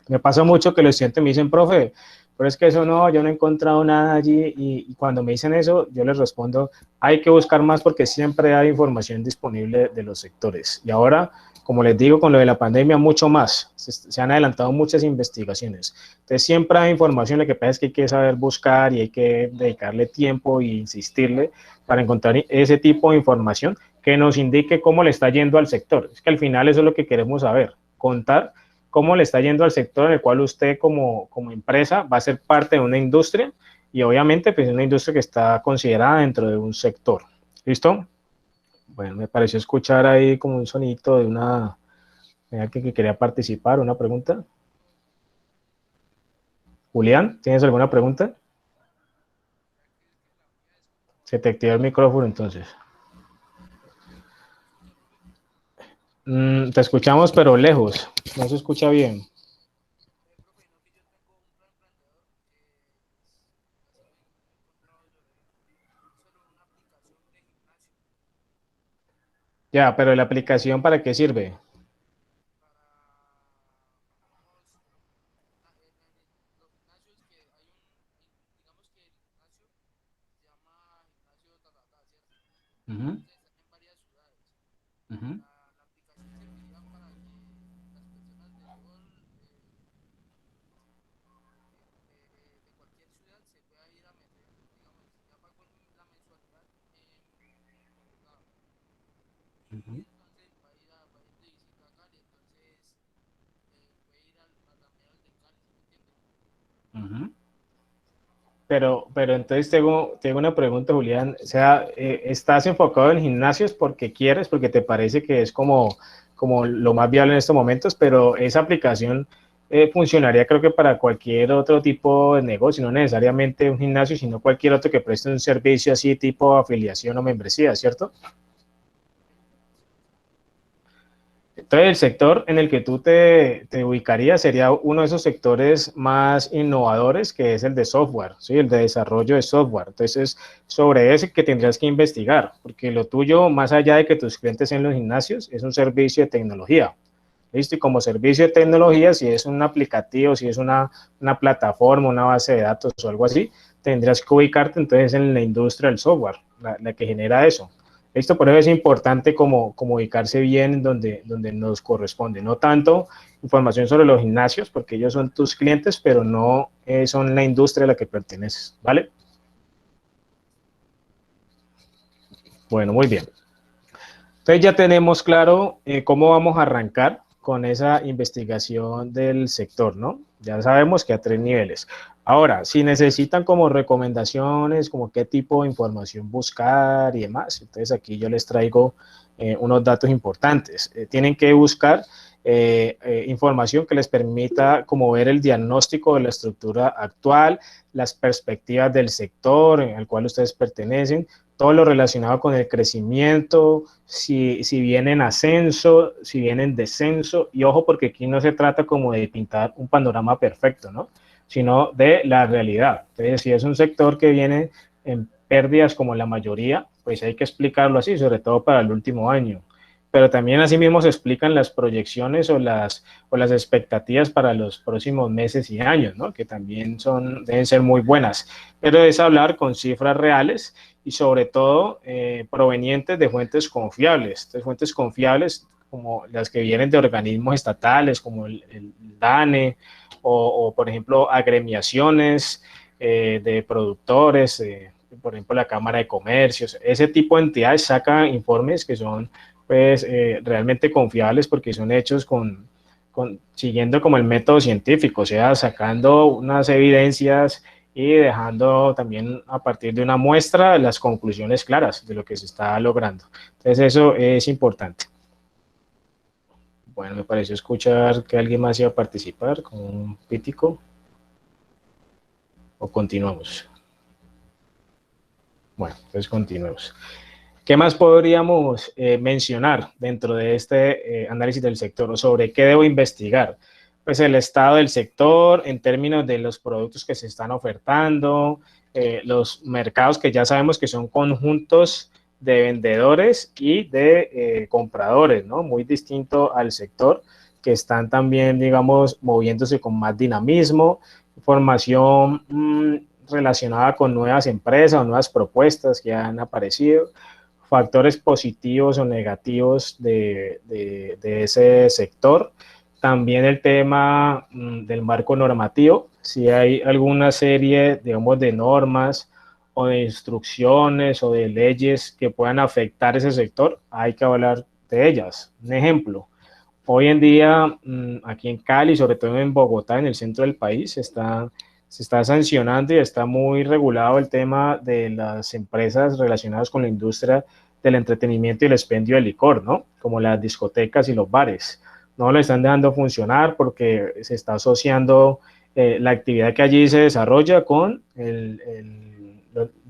Me pasa mucho que los estudiantes me dicen, profe, pero es que eso no, yo no he encontrado nada allí, y cuando me dicen eso, yo les respondo, hay que buscar más porque siempre hay información disponible de los sectores. Y ahora, como les digo, con lo de la pandemia, mucho más. Se han adelantado muchas investigaciones. Entonces, siempre hay información, lo que pasa es que hay que saber buscar y hay que dedicarle tiempo e insistirle para encontrar ese tipo de información que nos indique cómo le está yendo al sector. Es que al final eso es lo que queremos saber, contar cómo le está yendo al sector en el cual usted como empresa va a ser parte de una industria y obviamente pues una industria que está considerada dentro de un sector. ¿Listo? Bueno, me pareció escuchar ahí como un sonito de una que quería participar, una pregunta. Julián, ¿tienes alguna pregunta? Se te activó el micrófono entonces. Te escuchamos pero lejos, no se escucha bien. Ya, pero la aplicación ¿para qué sirve? Uh-huh. Uh-huh. Uh-huh. Uh-huh. Pero entonces tengo una pregunta, Julián. O sea, ¿estás enfocado en gimnasios porque quieres, porque te parece que es como lo más viable en estos momentos? Pero esa aplicación funcionaría creo que para cualquier otro tipo de negocio, no necesariamente un gimnasio, sino cualquier otro que preste un servicio así tipo afiliación o membresía, ¿cierto? Entonces, el sector en el que tú te ubicarías sería uno de esos sectores más innovadores, que es el de software, ¿sí? El de desarrollo de software. Entonces, sobre ese que tendrías que investigar, porque lo tuyo, más allá de que tus clientes sean los gimnasios, es un servicio de tecnología. ¿Listo? Y como servicio de tecnología, si es un aplicativo, si es una plataforma, una base de datos o algo así, tendrías que ubicarte entonces en la industria del software, la que genera eso. Esto por eso es importante como ubicarse bien donde nos corresponde. No tanto información sobre los gimnasios, porque ellos son tus clientes, pero no son la industria a la que perteneces, ¿vale? Bueno, muy bien. Entonces ya tenemos claro cómo vamos a arrancar con esa investigación del sector, ¿no? Ya sabemos que a 3 niveles. Ahora, si necesitan como recomendaciones, como qué tipo de información buscar y demás, entonces aquí yo les traigo unos datos importantes. Tienen que buscar información que les permita como ver el diagnóstico de la estructura actual, las perspectivas del sector en el cual ustedes pertenecen, todo lo relacionado con el crecimiento, si viene en ascenso, si viene en descenso, y ojo porque aquí no se trata como de pintar un panorama perfecto, ¿no? Sino de la realidad. Entonces, si es un sector que viene en pérdidas como la mayoría, pues hay que explicarlo así, sobre todo para el último año. Pero también asimismo se explican las proyecciones o las expectativas para los próximos meses y años, ¿no? Que también deben ser muy buenas. Pero es hablar con cifras reales y sobre todo provenientes de fuentes confiables. Entonces, fuentes confiables como las que vienen de organismos estatales, como el DANE, o por ejemplo, agremiaciones de productores, por ejemplo, la Cámara de Comercio. Ese tipo de entidades sacan informes que son pues realmente confiables porque son hechos siguiendo como el método científico, o sea, sacando unas evidencias y dejando también a partir de una muestra las conclusiones claras de lo que se está logrando. Entonces eso es importante. Bueno, me pareció escuchar que alguien más iba a participar con un pítico. ¿O continuamos? Bueno, pues continuemos. ¿Qué más podríamos mencionar dentro de este análisis del sector o sobre qué debo investigar? Pues el estado del sector en términos de los productos que se están ofertando, los mercados que ya sabemos que son conjuntos de vendedores y de compradores, ¿no? Muy distinto al sector, que están también, digamos, moviéndose con más dinamismo, información relacionada con nuevas empresas o nuevas propuestas que han aparecido, factores positivos o negativos de ese sector. También el tema del marco normativo, si hay alguna serie, digamos, de normas o de instrucciones o de leyes que puedan afectar ese sector, hay que hablar de ellas. Un ejemplo, hoy en día aquí en Cali, sobre todo en Bogotá, en el centro del país, se está sancionando y está muy regulado el tema de las empresas relacionadas con la industria del entretenimiento y el expendio de licor, ¿no? Como las discotecas y los bares. No lo están dejando funcionar porque se está asociando la actividad que allí se desarrolla con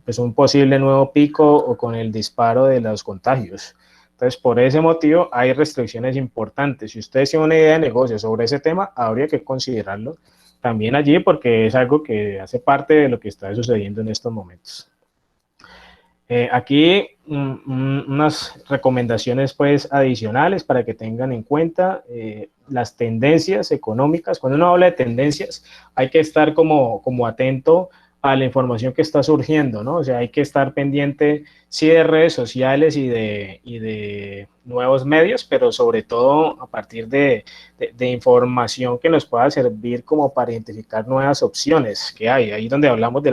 pues un posible nuevo pico o con el disparo de los contagios. Entonces, por ese motivo, hay restricciones importantes. Si ustedes tienen una idea de negocio sobre ese tema, habría que considerarlo también allí porque es algo que hace parte de lo que está sucediendo en estos momentos. Aquí unas recomendaciones pues adicionales para que tengan en cuenta las tendencias económicas. Cuando uno habla de tendencias, hay que estar como atento a la información que está surgiendo, ¿no? O sea, hay que estar pendiente, sí, de redes sociales y de nuevos medios, pero sobre todo a partir de información que nos pueda servir como para identificar nuevas opciones que hay, ahí donde hablamos de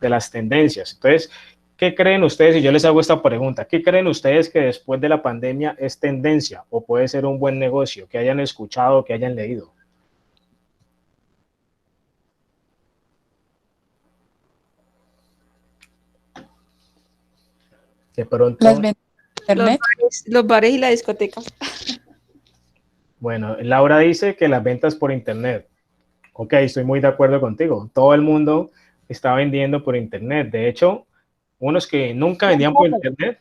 las tendencias. Entonces, ¿qué creen ustedes? Y yo les hago esta pregunta, ¿qué creen ustedes que después de la pandemia es tendencia o puede ser un buen negocio que hayan escuchado o que hayan leído? De pronto. Las ventas de internet. Los bares y la discoteca. Bueno, Laura dice que las ventas por internet. Ok, estoy muy de acuerdo contigo. Todo el mundo está vendiendo por internet. De hecho, unos que nunca vendían por internet,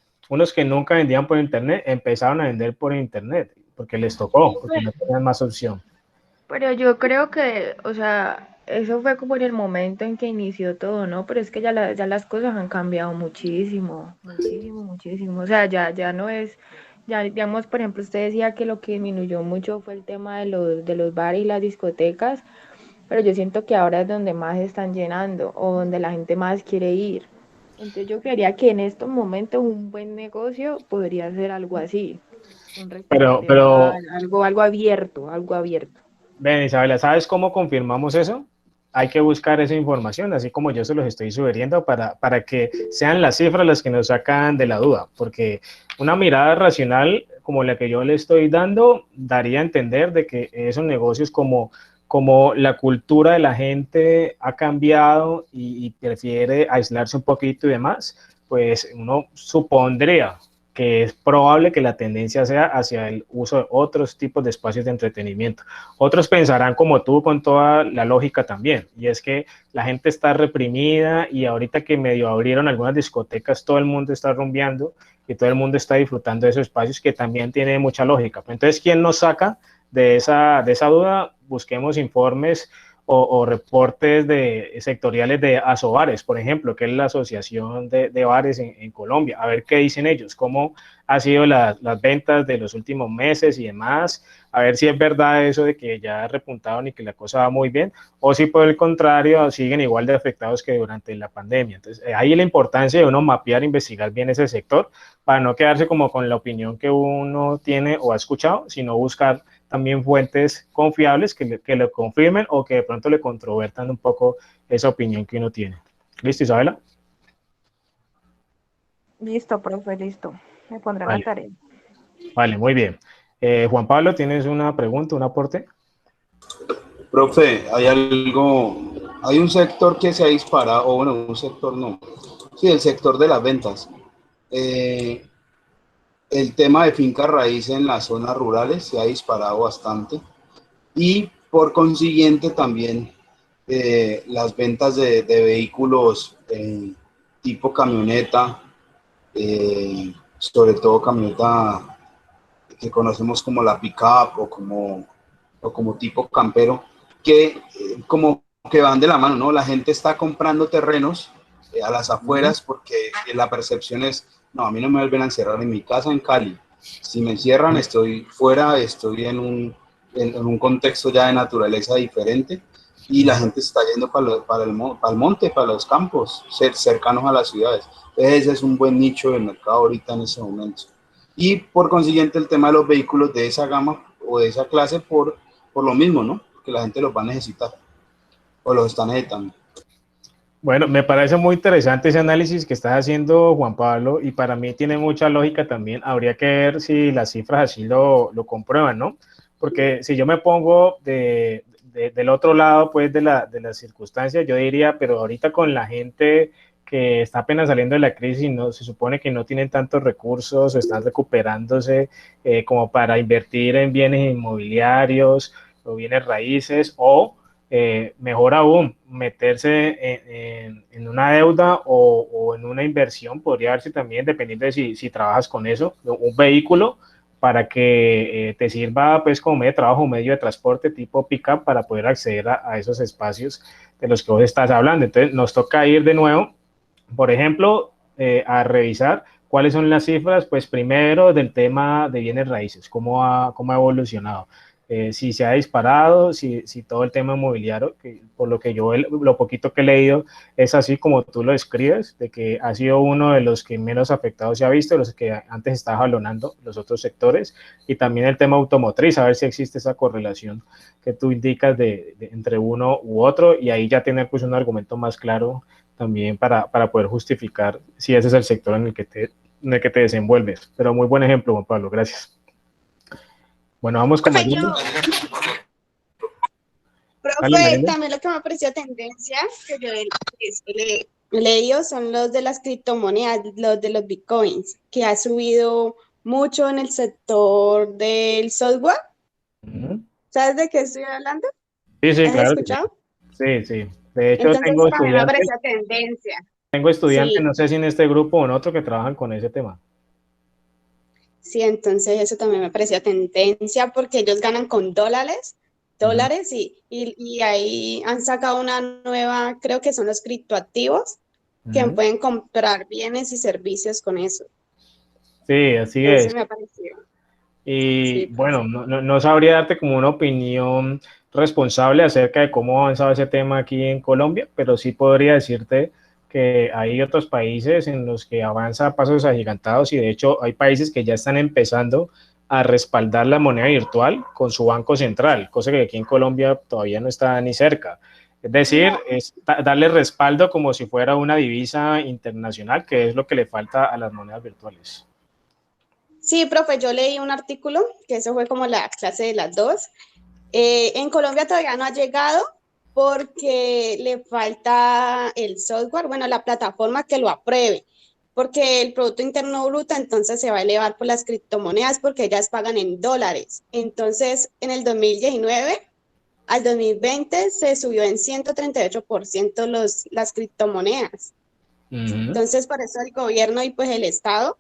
empezaron a vender por internet porque les tocó, porque no tenían más opción. Pero yo creo que, o sea, eso fue como en el momento en que inició todo, ¿no? Pero es que ya las cosas han cambiado muchísimo, muchísimo, muchísimo. O sea, ya no es, ya digamos, por ejemplo, usted decía que lo que disminuyó mucho fue el tema de los bares y las discotecas, pero yo siento que ahora es donde más se están llenando o donde la gente más quiere ir. Entonces yo creería que en estos momentos un buen negocio podría ser algo así, un restaurante, Pero algo abierto, algo abierto. ven, Isabela, ¿sabes cómo confirmamos eso? Hay que buscar esa información, así como yo se los estoy sugiriendo, para que sean las cifras las que nos sacan de la duda, porque una mirada racional como la que yo le estoy dando daría a entender de que esos negocios como la cultura de la gente ha cambiado y prefiere aislarse un poquito y demás, pues uno supondría que es probable que la tendencia sea hacia el uso de otros tipos de espacios de entretenimiento. Otros pensarán como tú con toda la lógica también, y es que la gente está reprimida y ahorita que medio abrieron algunas discotecas, todo el mundo está rumbeando y todo el mundo está disfrutando de esos espacios, que también tiene mucha lógica. Entonces, ¿quién nos saca de esa duda? Busquemos informes o reportes sectoriales de Asobares, por ejemplo, que es la asociación de bares en Colombia, a ver qué dicen ellos, cómo han sido las ventas de los últimos meses y demás, a ver si es verdad eso de que ya repuntaron y que la cosa va muy bien, o si por el contrario siguen igual de afectados que durante la pandemia. Entonces, ahí la importancia de uno mapear, investigar bien ese sector, para no quedarse como con la opinión que uno tiene o ha escuchado, sino buscar también fuentes confiables que lo confirmen o que de pronto le controvertan un poco esa opinión que uno tiene. ¿Listo, Isabela? Listo, profe, listo. Me pondré Vale. la tarea. Vale, muy bien. Juan Pablo, ¿tienes una pregunta, un aporte? Profe, hay un sector que se ha disparado, o bueno, un sector no, sí, el sector de las ventas. El tema de finca raíz en las zonas rurales se ha disparado bastante y por consiguiente también las ventas de vehículos tipo camioneta, sobre todo camioneta que conocemos como la pick-up o como tipo campero, que como que van de la mano, ¿no? La gente está comprando terrenos a las afueras porque la percepción es, no, a mí no me vuelven a encerrar en mi casa en Cali. Si me encierran, estoy fuera, estoy en un contexto ya de naturaleza diferente y la gente está yendo para el monte, para los campos, cercanos a las ciudades. Ese es un buen nicho del mercado ahorita en ese momento. Y por consiguiente el tema de los vehículos de esa gama o de esa clase por lo mismo, ¿no? Porque la gente los va a necesitar o los está necesitando. Bueno, me parece muy interesante ese análisis que estás haciendo, Juan Pablo, y para mí tiene mucha lógica también. Habría que ver si las cifras así lo comprueban, ¿no? Porque si yo me pongo del otro lado, pues, de las circunstancias, yo diría, pero ahorita con la gente que está apenas saliendo de la crisis, no, se supone que no tienen tantos recursos o están recuperándose como para invertir en bienes inmobiliarios o bienes raíces o mejor aún, meterse en una deuda o en una inversión, podría darse también, dependiendo de si trabajas con eso, un vehículo para que te sirva pues como medio de trabajo, un medio de transporte tipo pick-up para poder acceder a esos espacios de los que vos estás hablando. Entonces nos toca ir de nuevo, por ejemplo, a revisar cuáles son las cifras, pues primero del tema de bienes raíces, cómo ha evolucionado. Si se ha disparado, si todo el tema inmobiliario, que por lo que yo, lo poquito que he leído, es así como tú lo describes, de que ha sido uno de los que menos afectados se ha visto, los que antes estaba jalonando los otros sectores, y también el tema automotriz, a ver si existe esa correlación que tú indicas entre uno u otro, y ahí ya tener pues un argumento más claro también para poder justificar si ese es el sector en el que te desenvuelves. Pero muy buen ejemplo, Juan Pablo, gracias. Bueno, vamos con Profe, Mariela. Profe, también lo que me pareció tendencia, que yo he leído, son los de las criptomonedas, los de los bitcoins, que ha subido mucho en el sector del software. ¿Sabes de qué estoy hablando? Sí, sí, ¿Has claro. escuchado? Sí, sí. De hecho, entonces, tengo también me estudiantes. pareció tendencia. Tengo estudiantes, Sí. no sé si en este grupo o en otro, que trabajan con ese tema. Sí, entonces eso también me pareció tendencia porque ellos ganan con dólares y ahí han sacado una nueva, creo que son los criptoactivos, que pueden comprar bienes y servicios con eso. Sí, así Entonces es. me ha parecido. Y Sí, bueno, no sabría darte como una opinión responsable acerca de cómo ha avanzado ese tema aquí en Colombia, pero sí podría decirte que hay otros países en los que avanza a pasos agigantados y de hecho hay países que ya están empezando a respaldar la moneda virtual con su banco central, cosa que aquí en Colombia todavía no está ni cerca. Es decir, es darle respaldo como si fuera una divisa internacional, que es lo que le falta a las monedas virtuales. Sí, profe, yo leí un artículo, que eso fue como la clase de las 2. En Colombia todavía no ha llegado porque le falta el software, bueno, la plataforma que lo apruebe, porque el Producto Interno Bruto entonces se va a elevar por las criptomonedas porque ellas pagan en dólares. Entonces, en el 2019 al 2020 se subió en 138% las criptomonedas. Entonces, por eso el gobierno y pues el Estado,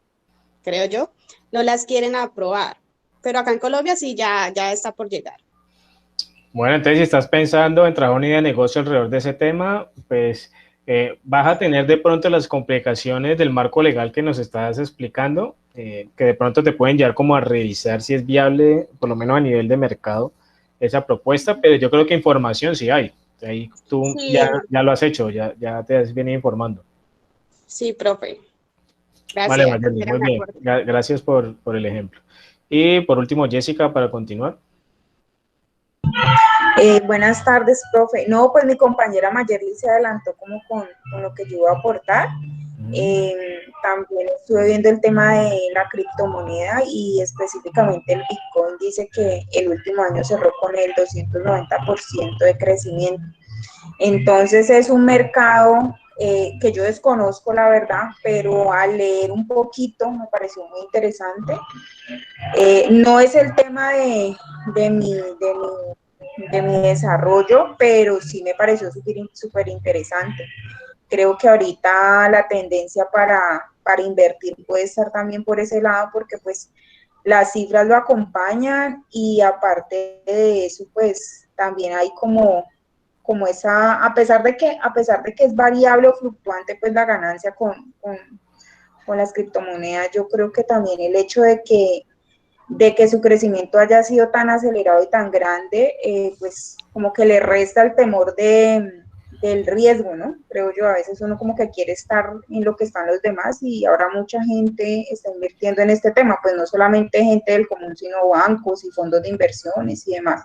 creo yo, no las quieren aprobar. Pero acá en Colombia sí ya está por llegar. Bueno, entonces si estás pensando en trabajar una idea de negocio alrededor de ese tema, pues vas a tener de pronto las complicaciones del marco legal que nos estás explicando, que de pronto te pueden llevar como a revisar si es viable, por lo menos a nivel de mercado, esa propuesta, pero yo creo que información sí hay. Ahí tú sí. ya lo has hecho, ya te has venido informando. Sí, profe. Gracias. Vale, Mayerly, muy bien. Gracias por el ejemplo. Y por último, Jessica, para continuar. Buenas tardes, profe. No, pues mi compañera Mayerly se adelantó como con lo que yo iba a aportar. también estuve viendo el tema de la criptomoneda y específicamente el Bitcoin dice que el último año cerró con el 290% de crecimiento. Entonces es un mercado que yo desconozco la verdad, pero al leer un poquito me pareció muy interesante. No es el tema de mi desarrollo, pero sí me pareció súper interesante. Creo que ahorita la tendencia para invertir puede estar también por ese lado, porque pues las cifras lo acompañan y aparte de eso, pues también hay como esa, a pesar de que es variable o fluctuante, pues la ganancia con las criptomonedas, yo creo que también el hecho de que su crecimiento haya sido tan acelerado y tan grande, pues como que le resta el temor del riesgo, ¿no? Creo yo, a veces uno como que quiere estar en lo que están los demás y ahora mucha gente está invirtiendo en este tema, pues no solamente gente del común, sino bancos y fondos de inversiones y demás.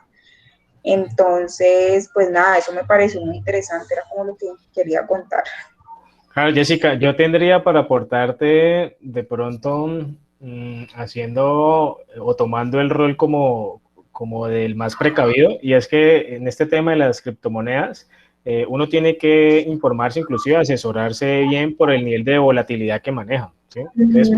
Entonces, pues nada, eso me pareció muy interesante, era como lo que quería contar. Claro, Jessica, yo tendría para aportarte de pronto haciendo o tomando el rol como del más precavido, y es que en este tema de las criptomonedas uno tiene que informarse, inclusive asesorarse bien por el nivel de volatilidad que maneja, ¿sí? Entonces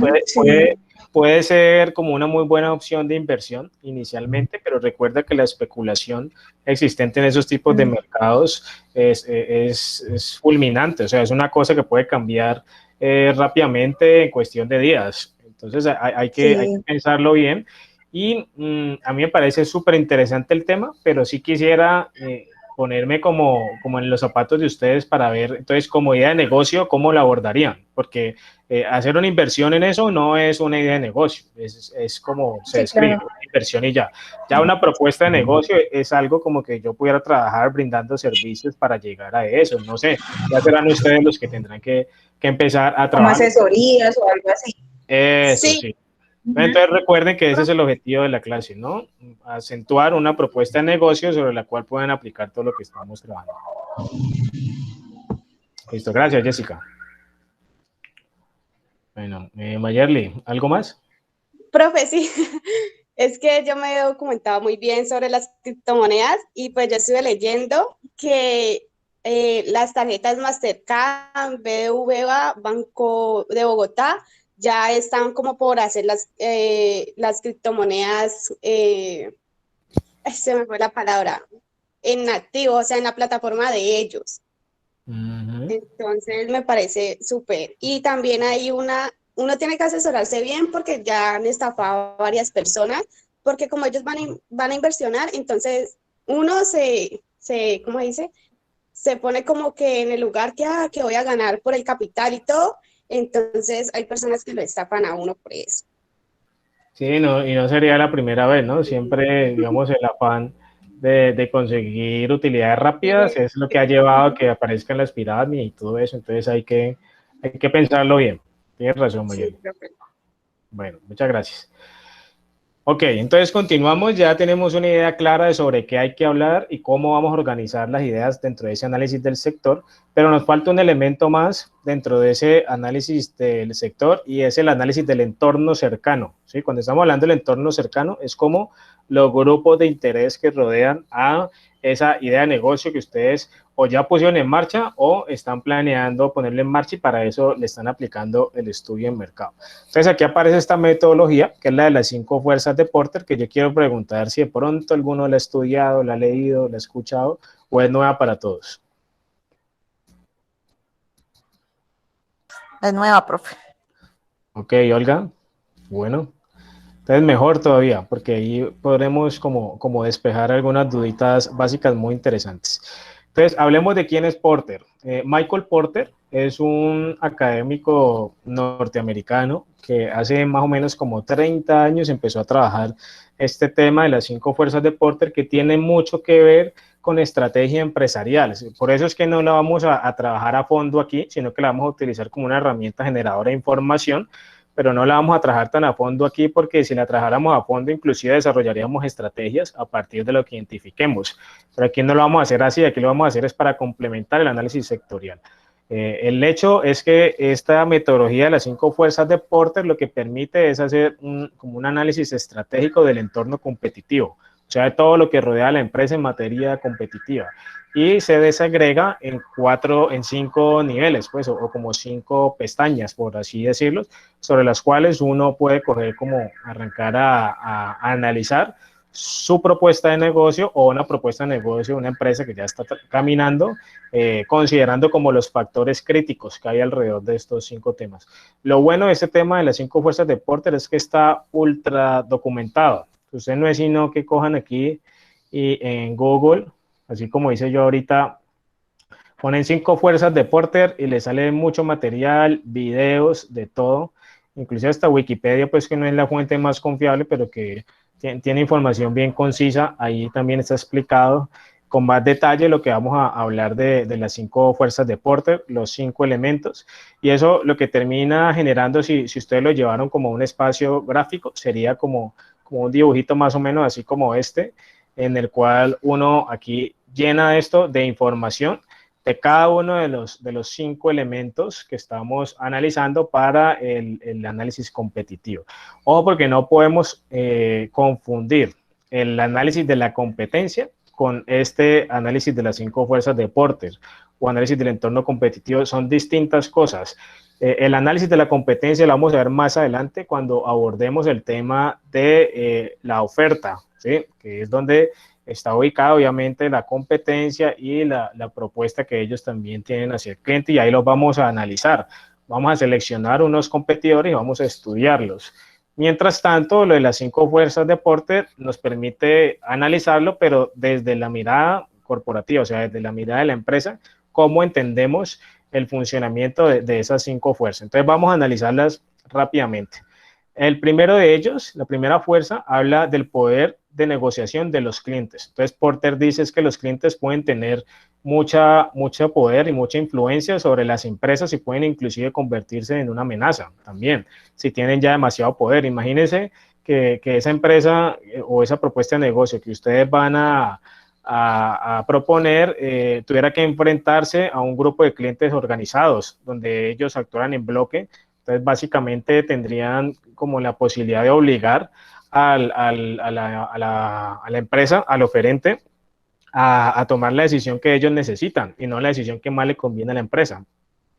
puede ser como una muy buena opción de inversión inicialmente, pero recuerda que la especulación existente en esos tipos de mercados es fulminante, o sea, es una cosa que puede cambiar rápidamente en cuestión de días. Entonces hay que pensarlo bien. Y a mí me parece súper interesante el tema, pero sí quisiera ponerme como en los zapatos de ustedes para ver, entonces, como idea de negocio, cómo la abordarían, porque hacer una inversión en eso no es una idea de negocio, es como se describe, una inversión y ya una propuesta de negocio es algo como que yo pudiera trabajar brindando servicios para llegar a eso, no sé, ya serán ustedes los que tendrán que empezar a trabajar. Como asesorías o algo así. Eso sí. Entonces recuerden que ese es el objetivo de la clase, ¿no? Acentuar una propuesta de negocio sobre la cual pueden aplicar todo lo que estamos trabajando. Listo, gracias, Jessica. Bueno, Mayerly, ¿algo más? Profe, sí, es que yo me he documentado muy bien sobre las criptomonedas y pues yo estuve leyendo que las tarjetas Mastercard, BBVA, Banco de Bogotá, ya están como por hacer las criptomonedas, se me fue la palabra, en activo, o sea, en la plataforma de ellos. Entonces me parece súper. Y también hay uno tiene que asesorarse bien porque ya han estafado a varias personas, porque como ellos van a inversionar, entonces uno ¿cómo dice? Se pone como que en el lugar que voy a ganar por el capital y todo. Entonces hay personas que lo estafan a uno por eso. Sí, no, y no sería la primera vez, ¿no? Siempre, digamos, el afán de conseguir utilidades rápidas es lo que ha llevado a que aparezcan las pirámides y todo eso, entonces hay que pensarlo bien. Tienes razón, Mayeli. Bueno, muchas gracias. Ok, entonces continuamos, ya tenemos una idea clara de sobre qué hay que hablar y cómo vamos a organizar las ideas dentro de ese análisis del sector, pero nos falta un elemento más dentro de ese análisis del sector y es el análisis del entorno cercano, ¿sí? Cuando estamos hablando del entorno cercano es como los grupos de interés que rodean a esa idea de negocio que ustedes o ya pusieron en marcha o están planeando ponerle en marcha y para eso le están aplicando el estudio en mercado. Entonces aquí aparece esta metodología que es la de las 5 fuerzas de Porter, que yo quiero preguntar si de pronto alguno la ha estudiado, la ha leído, la ha escuchado o es nueva para todos. Es nueva, profe. Ok, Olga, bueno. Entonces mejor todavía, porque ahí podremos como despejar algunas duditas básicas muy interesantes. Entonces, hablemos de quién es Porter. Michael Porter es un académico norteamericano que hace más o menos como 30 años empezó a trabajar este tema de las 5 fuerzas de Porter, que tiene mucho que ver con estrategia empresarial. Por eso es que no la vamos a trabajar a fondo aquí, sino que la vamos a utilizar como una herramienta generadora de información, pero no la vamos a trabajar tan a fondo aquí porque si la trabajáramos a fondo inclusive desarrollaríamos estrategias a partir de lo que identifiquemos, pero aquí no lo vamos a hacer así, aquí lo vamos a hacer es para complementar el análisis sectorial. El hecho es que esta metodología de las 5 fuerzas de Porter lo que permite es hacer como un análisis estratégico del entorno competitivo, o sea, de todo lo que rodea a la empresa en materia competitiva, y se desagrega en 5 niveles, pues, o como 5 pestañas, por así decirlo, sobre las cuales uno puede coger como arrancar a analizar su propuesta de negocio o una propuesta de negocio de una empresa que ya está caminando, considerando como los factores críticos que hay alrededor de estos 5 temas. Lo bueno de este tema de las 5 fuerzas de Porter es que está ultra documentado. Usted no es sino que cojan aquí y en Google, así como hice yo ahorita, ponen 5 fuerzas de Porter y les sale mucho material, videos, de todo, inclusive hasta Wikipedia, pues que no es la fuente más confiable, pero que tiene información bien concisa. Ahí también está explicado con más detalle lo que vamos a hablar de las 5 fuerzas de Porter, los 5 elementos, y eso lo que termina generando, si ustedes lo llevaron como un espacio gráfico, sería como un dibujito más o menos así como este, en el cual uno aquí llena esto de información de cada uno de los 5 elementos que estamos analizando para el análisis competitivo. Ojo, porque no podemos confundir el análisis de la competencia con este análisis de las 5 fuerzas de Porter o análisis del entorno competitivo. Son distintas cosas. El análisis de la competencia lo vamos a ver más adelante cuando abordemos el tema de la oferta, ¿sí? Que es donde está ubicada obviamente la competencia y la propuesta que ellos también tienen hacia el cliente, y ahí los vamos a analizar. Vamos a seleccionar unos competidores y vamos a estudiarlos. Mientras tanto, lo de las 5 fuerzas de Porter nos permite analizarlo, pero desde la mirada corporativa, o sea, desde la mirada de la empresa, cómo entendemos el funcionamiento de esas 5 fuerzas. Entonces vamos a analizarlas rápidamente. El primero de ellos, la primera fuerza, habla del poder de negociación de los clientes. Entonces, Porter dice que los clientes pueden tener mucho poder y mucha influencia sobre las empresas y pueden inclusive convertirse en una amenaza también, si tienen ya demasiado poder. Imagínense que esa empresa o esa propuesta de negocio que ustedes van a proponer tuviera que enfrentarse a un grupo de clientes organizados, donde ellos actuaran en bloque. Entonces, básicamente tendrían como la posibilidad de obligar a la empresa, al oferente, a tomar la decisión que ellos necesitan y no la decisión que más le conviene a la empresa.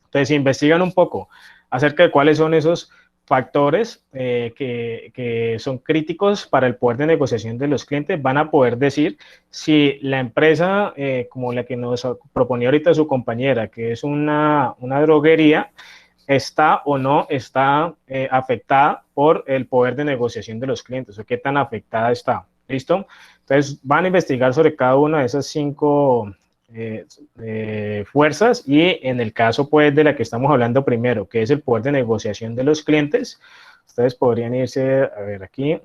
Entonces, si investigan un poco acerca de cuáles son esos factores que son críticos para el poder de negociación de los clientes, van a poder decir si la empresa, como la que nos proponía ahorita su compañera, que es una droguería, está o no está afectada por el poder de negociación de los clientes, o qué tan afectada está. ¿Listo? Entonces van a investigar sobre cada una de esas 5 fuerzas, y en el caso pues de la que estamos hablando primero, que es el poder de negociación de los clientes, ustedes podrían irse a ver aquí,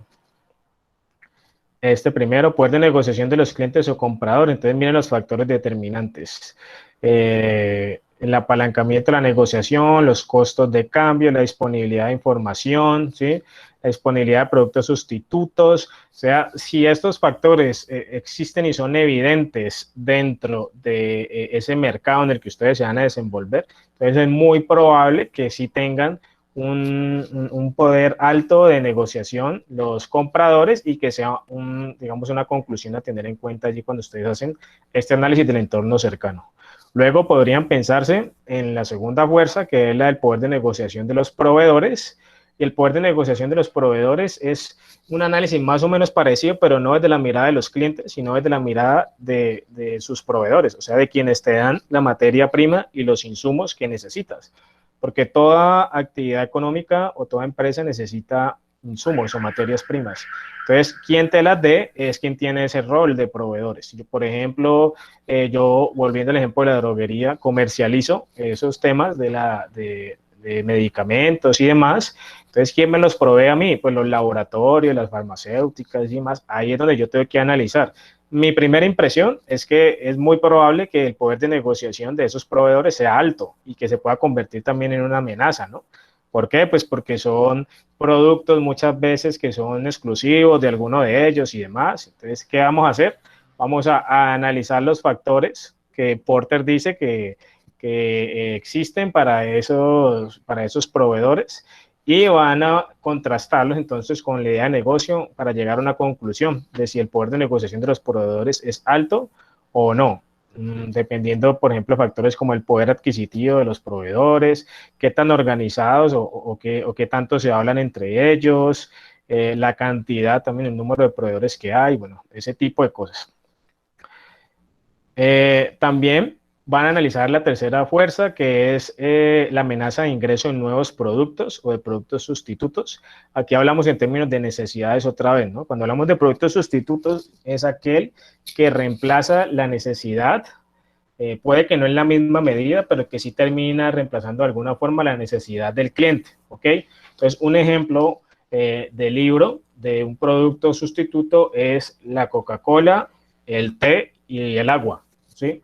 este primero, poder de negociación de los clientes o compradores. Entonces miren los factores determinantes. El apalancamiento de la negociación, los costos de cambio, la disponibilidad de información, ¿sí? La disponibilidad de productos sustitutos. O sea, si estos factores existen y son evidentes dentro de ese mercado en el que ustedes se van a desenvolver, entonces es muy probable que sí tengan un poder alto de negociación los compradores, y que sea digamos una conclusión a tener en cuenta allí cuando ustedes hacen este análisis del entorno cercano. Luego podrían pensarse en la segunda fuerza, que es la del poder de negociación de los proveedores. Y el poder de negociación de los proveedores es un análisis más o menos parecido, pero no desde la mirada de los clientes, sino desde la mirada de sus proveedores, o sea, de quienes te dan la materia prima y los insumos que necesitas. Porque toda actividad económica o toda empresa necesita insumos o materias primas. Entonces, quien te las dé es quien tiene ese rol de proveedores. Yo, por ejemplo, yo, volviendo al ejemplo de la droguería, comercializo esos temas de medicamentos y demás. Entonces, ¿quién me los provee a mí? Pues los laboratorios, las farmacéuticas y demás. Ahí es donde yo tengo que analizar. Mi primera impresión es que es muy probable que el poder de negociación de esos proveedores sea alto y que se pueda convertir también en una amenaza, ¿no? ¿Por qué? Pues porque son productos muchas veces que son exclusivos de alguno de ellos y demás. Entonces, ¿qué vamos a hacer? Vamos a analizar los factores que Porter dice que que existen para esos proveedores y van a contrastarlos entonces con la idea de negocio para llegar a una conclusión de si el poder de negociación de los proveedores es alto o no, dependiendo, por ejemplo, factores como el poder adquisitivo de los proveedores, qué tan organizados o qué tanto se hablan entre ellos, la cantidad, también el número de proveedores que hay, bueno, ese tipo de cosas. También van a analizar la tercera fuerza, que es la amenaza de ingreso en nuevos productos o de productos sustitutos. Aquí hablamos en términos de necesidades otra vez, ¿no? Cuando hablamos de productos sustitutos, es aquel que reemplaza la necesidad, puede que no en la misma medida, pero que sí termina reemplazando de alguna forma la necesidad del cliente, ¿ok? Entonces, un ejemplo de libro de un producto sustituto es la Coca-Cola, el té y el agua, ¿sí?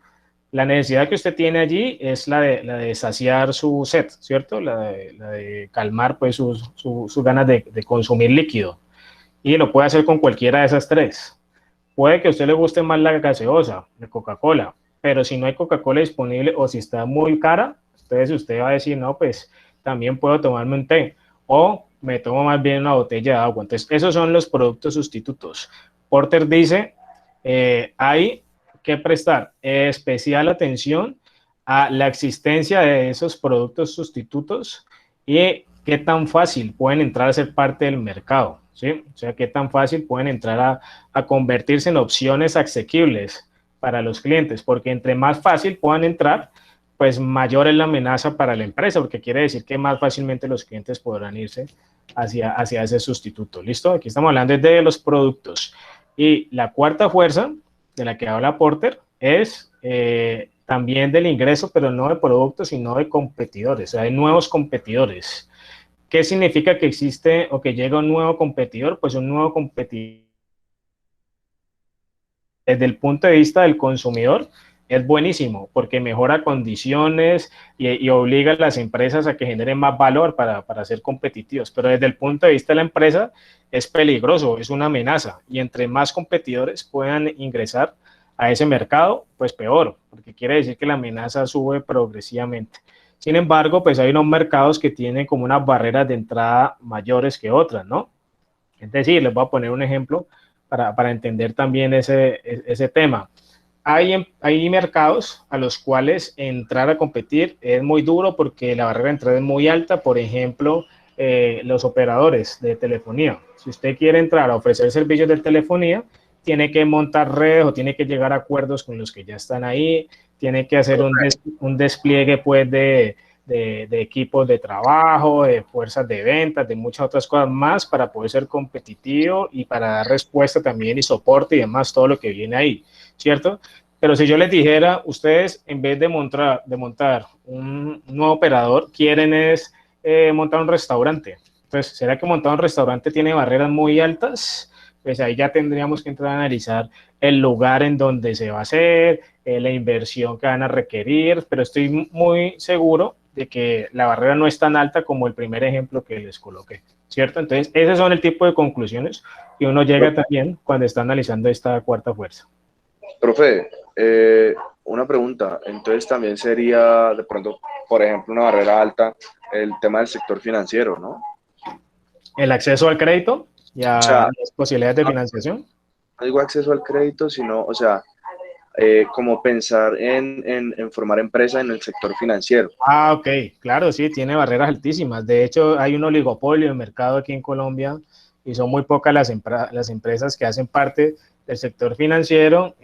La necesidad que usted tiene allí es la de saciar su sed, ¿cierto? La de calmar pues sus ganas de consumir líquido. Y lo puede hacer con cualquiera de esas tres. Puede que a usted le guste más la gaseosa, la Coca-Cola, pero si no hay Coca-Cola disponible o si está muy cara, entonces usted va a decir, no, pues también puedo tomarme un té o me tomo más bien una botella de agua. Entonces, esos son los productos sustitutos. Porter dice, hay que prestar especial atención a la existencia de esos productos sustitutos y qué tan fácil pueden entrar a ser parte del mercado, ¿sí? O sea, qué tan fácil pueden entrar a convertirse en opciones asequibles para los clientes, porque entre más fácil puedan entrar, pues mayor es la amenaza para la empresa, porque quiere decir que más fácilmente los clientes podrán irse hacia ese sustituto. ¿Listo? Aquí estamos hablando de los productos. Y la cuarta fuerza de la que habla Porter es también del ingreso, pero no de productos, sino de competidores, o sea, de nuevos competidores. ¿Qué significa que existe o que llega un nuevo competidor? Pues un nuevo competidor, desde el punto de vista del consumidor, es buenísimo porque mejora condiciones y obliga a las empresas a que generen más valor para ser competitivos. Pero desde el punto de vista de la empresa es peligroso, es una amenaza. Y entre más competidores puedan ingresar a ese mercado, pues peor, porque quiere decir que la amenaza sube progresivamente. Sin embargo, pues hay unos mercados que tienen como unas barreras de entrada mayores que otras, ¿no? Es decir, les voy a poner un ejemplo para entender también ese tema. Hay mercados a los cuales entrar a competir es muy duro porque la barrera de entrada es muy alta. Por ejemplo, los operadores de telefonía. Si usted quiere entrar a ofrecer servicios de telefonía, tiene que montar redes o tiene que llegar a acuerdos con los que ya están ahí, tiene que hacer un despliegue pues de equipos de trabajo, de fuerzas de ventas, de muchas otras cosas más para poder ser competitivo y para dar respuesta también y soporte y demás, todo lo que viene ahí, ¿cierto? Pero si yo les dijera, ustedes en vez de montar un nuevo operador, quieren es montar un restaurante. Entonces, ¿será que montar un restaurante tiene barreras muy altas? Pues ahí ya tendríamos que entrar a analizar el lugar en donde se va a hacer, la inversión que van a requerir, pero estoy muy seguro de que la barrera no es tan alta como el primer ejemplo que les coloqué, ¿cierto? Entonces, esos son el tipo de conclusiones que uno llega también cuando está analizando esta cuarta fuerza. Profe, una pregunta, entonces también sería de pronto, por ejemplo, una barrera alta el tema del sector financiero, ¿no? El acceso al crédito y a las posibilidades de financiación. No digo acceso al crédito, sino, o sea, como pensar en formar empresa en el sector financiero. Ah, ok, claro, sí, tiene barreras altísimas. De hecho, hay un oligopolio de mercado aquí en Colombia y son muy pocas las empresas que hacen parte del sector financiero,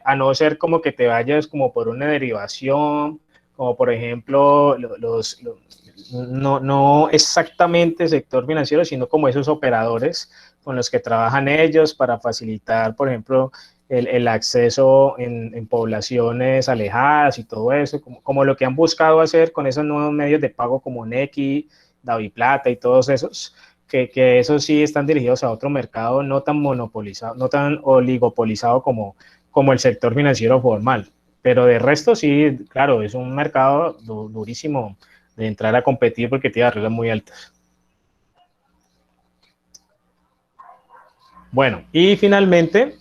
a no ser como que te vayas como por una derivación, como por ejemplo no exactamente sector financiero, sino como esos operadores con los que trabajan ellos para facilitar, por ejemplo, el acceso en poblaciones alejadas y todo eso, como lo que han buscado hacer con esos nuevos medios de pago como Nequi, DaviPlata y todos esos, que esos sí están dirigidos a otro mercado no tan monopolizado, no tan oligopolizado como el sector financiero formal. Pero de resto sí, claro, es un mercado durísimo de entrar a competir porque tiene barreras muy altas. Bueno, y finalmente,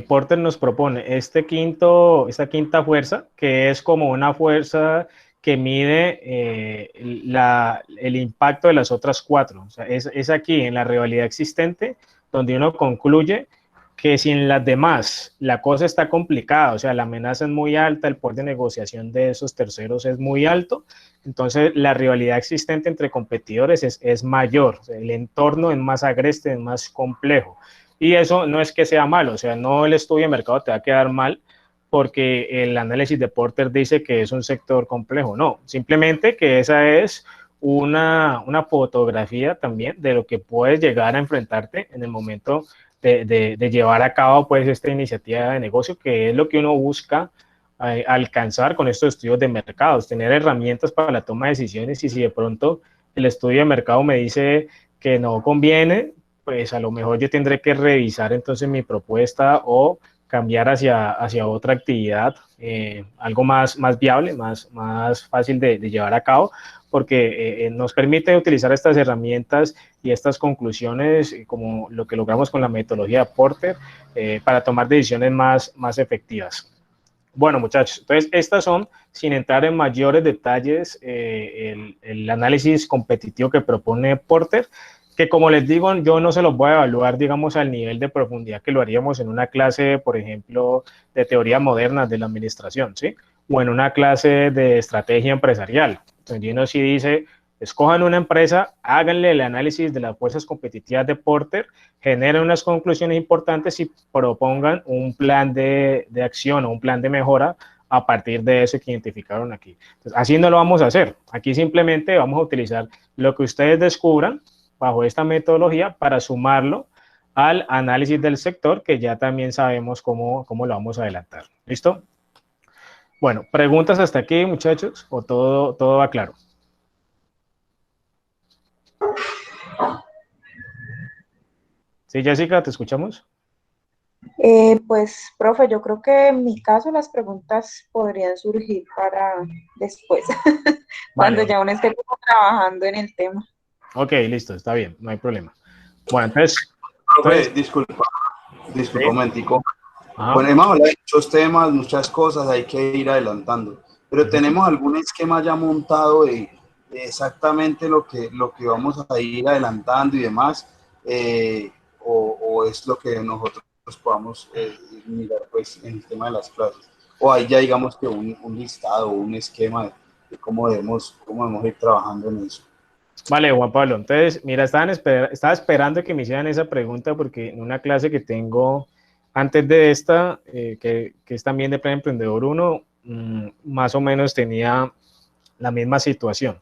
Porter nos propone esta quinta fuerza, que es como una fuerza que mide el impacto de las otras 4. O sea, es aquí, en la rivalidad existente, donde uno concluye que si en las demás la cosa está complicada, o sea, la amenaza es muy alta, el poder de negociación de esos terceros es muy alto, entonces la rivalidad existente entre competidores es mayor, o sea, el entorno es más agreste, es más complejo. Y eso no es que sea malo, o sea, no el estudio de mercado te va a quedar mal porque el análisis de Porter dice que es un sector complejo, no, simplemente que esa es una fotografía también de lo que puedes llegar a enfrentarte en el momento de llevar a cabo pues esta iniciativa de negocio, que es lo que uno busca alcanzar con estos estudios de mercados, tener herramientas para la toma de decisiones, y si de pronto el estudio de mercado me dice que no conviene, pues a lo mejor yo tendré que revisar entonces mi propuesta o cambiar hacia otra actividad, algo más viable, más fácil de llevar a cabo, porque nos permite utilizar estas herramientas y estas conclusiones, como lo que logramos con la metodología de Porter, para tomar decisiones más efectivas. Bueno, muchachos, entonces estas son, sin entrar en mayores detalles, el análisis competitivo que propone Porter, que como les digo, yo no se los voy a evaluar, digamos, al nivel de profundidad que lo haríamos en una clase, por ejemplo, de teoría moderna de la administración, ¿sí? O en una clase de estrategia empresarial. Entonces, uno sí dice, escojan una empresa, háganle el análisis de las fuerzas competitivas de Porter, generen unas conclusiones importantes y propongan un plan de acción o un plan de mejora a partir de eso que identificaron aquí. Entonces, así no lo vamos a hacer. Aquí simplemente vamos a utilizar lo que ustedes descubran bajo esta metodología para sumarlo al análisis del sector, que ya también sabemos cómo lo vamos a adelantar. ¿Listo? Bueno, ¿preguntas hasta aquí, muchachos? ¿O todo va claro? Sí, Jessica, ¿te escuchamos? Pues, profe, yo creo que en mi caso las preguntas podrían surgir para después, cuando ya uno esté como trabajando en el tema. Ok, listo, está bien, no hay problema. Bueno, entonces... Profe, disculpa un momentico. Bueno, hemos hablado de muchos temas, muchas cosas, hay que ir adelantando. Pero ¿tenemos algún esquema ya montado de exactamente lo que vamos a ir adelantando y demás? O es lo que nosotros podamos mirar pues en el tema de las clases? O hay ya digamos que un listado, un esquema de cómo debemos ir trabajando en eso. Vale, Juan Pablo, entonces, mira, estaba esperando que me hicieran esa pregunta, porque en una clase que tengo antes de esta, que es también de Plan Emprendedor 1, más o menos tenía la misma situación.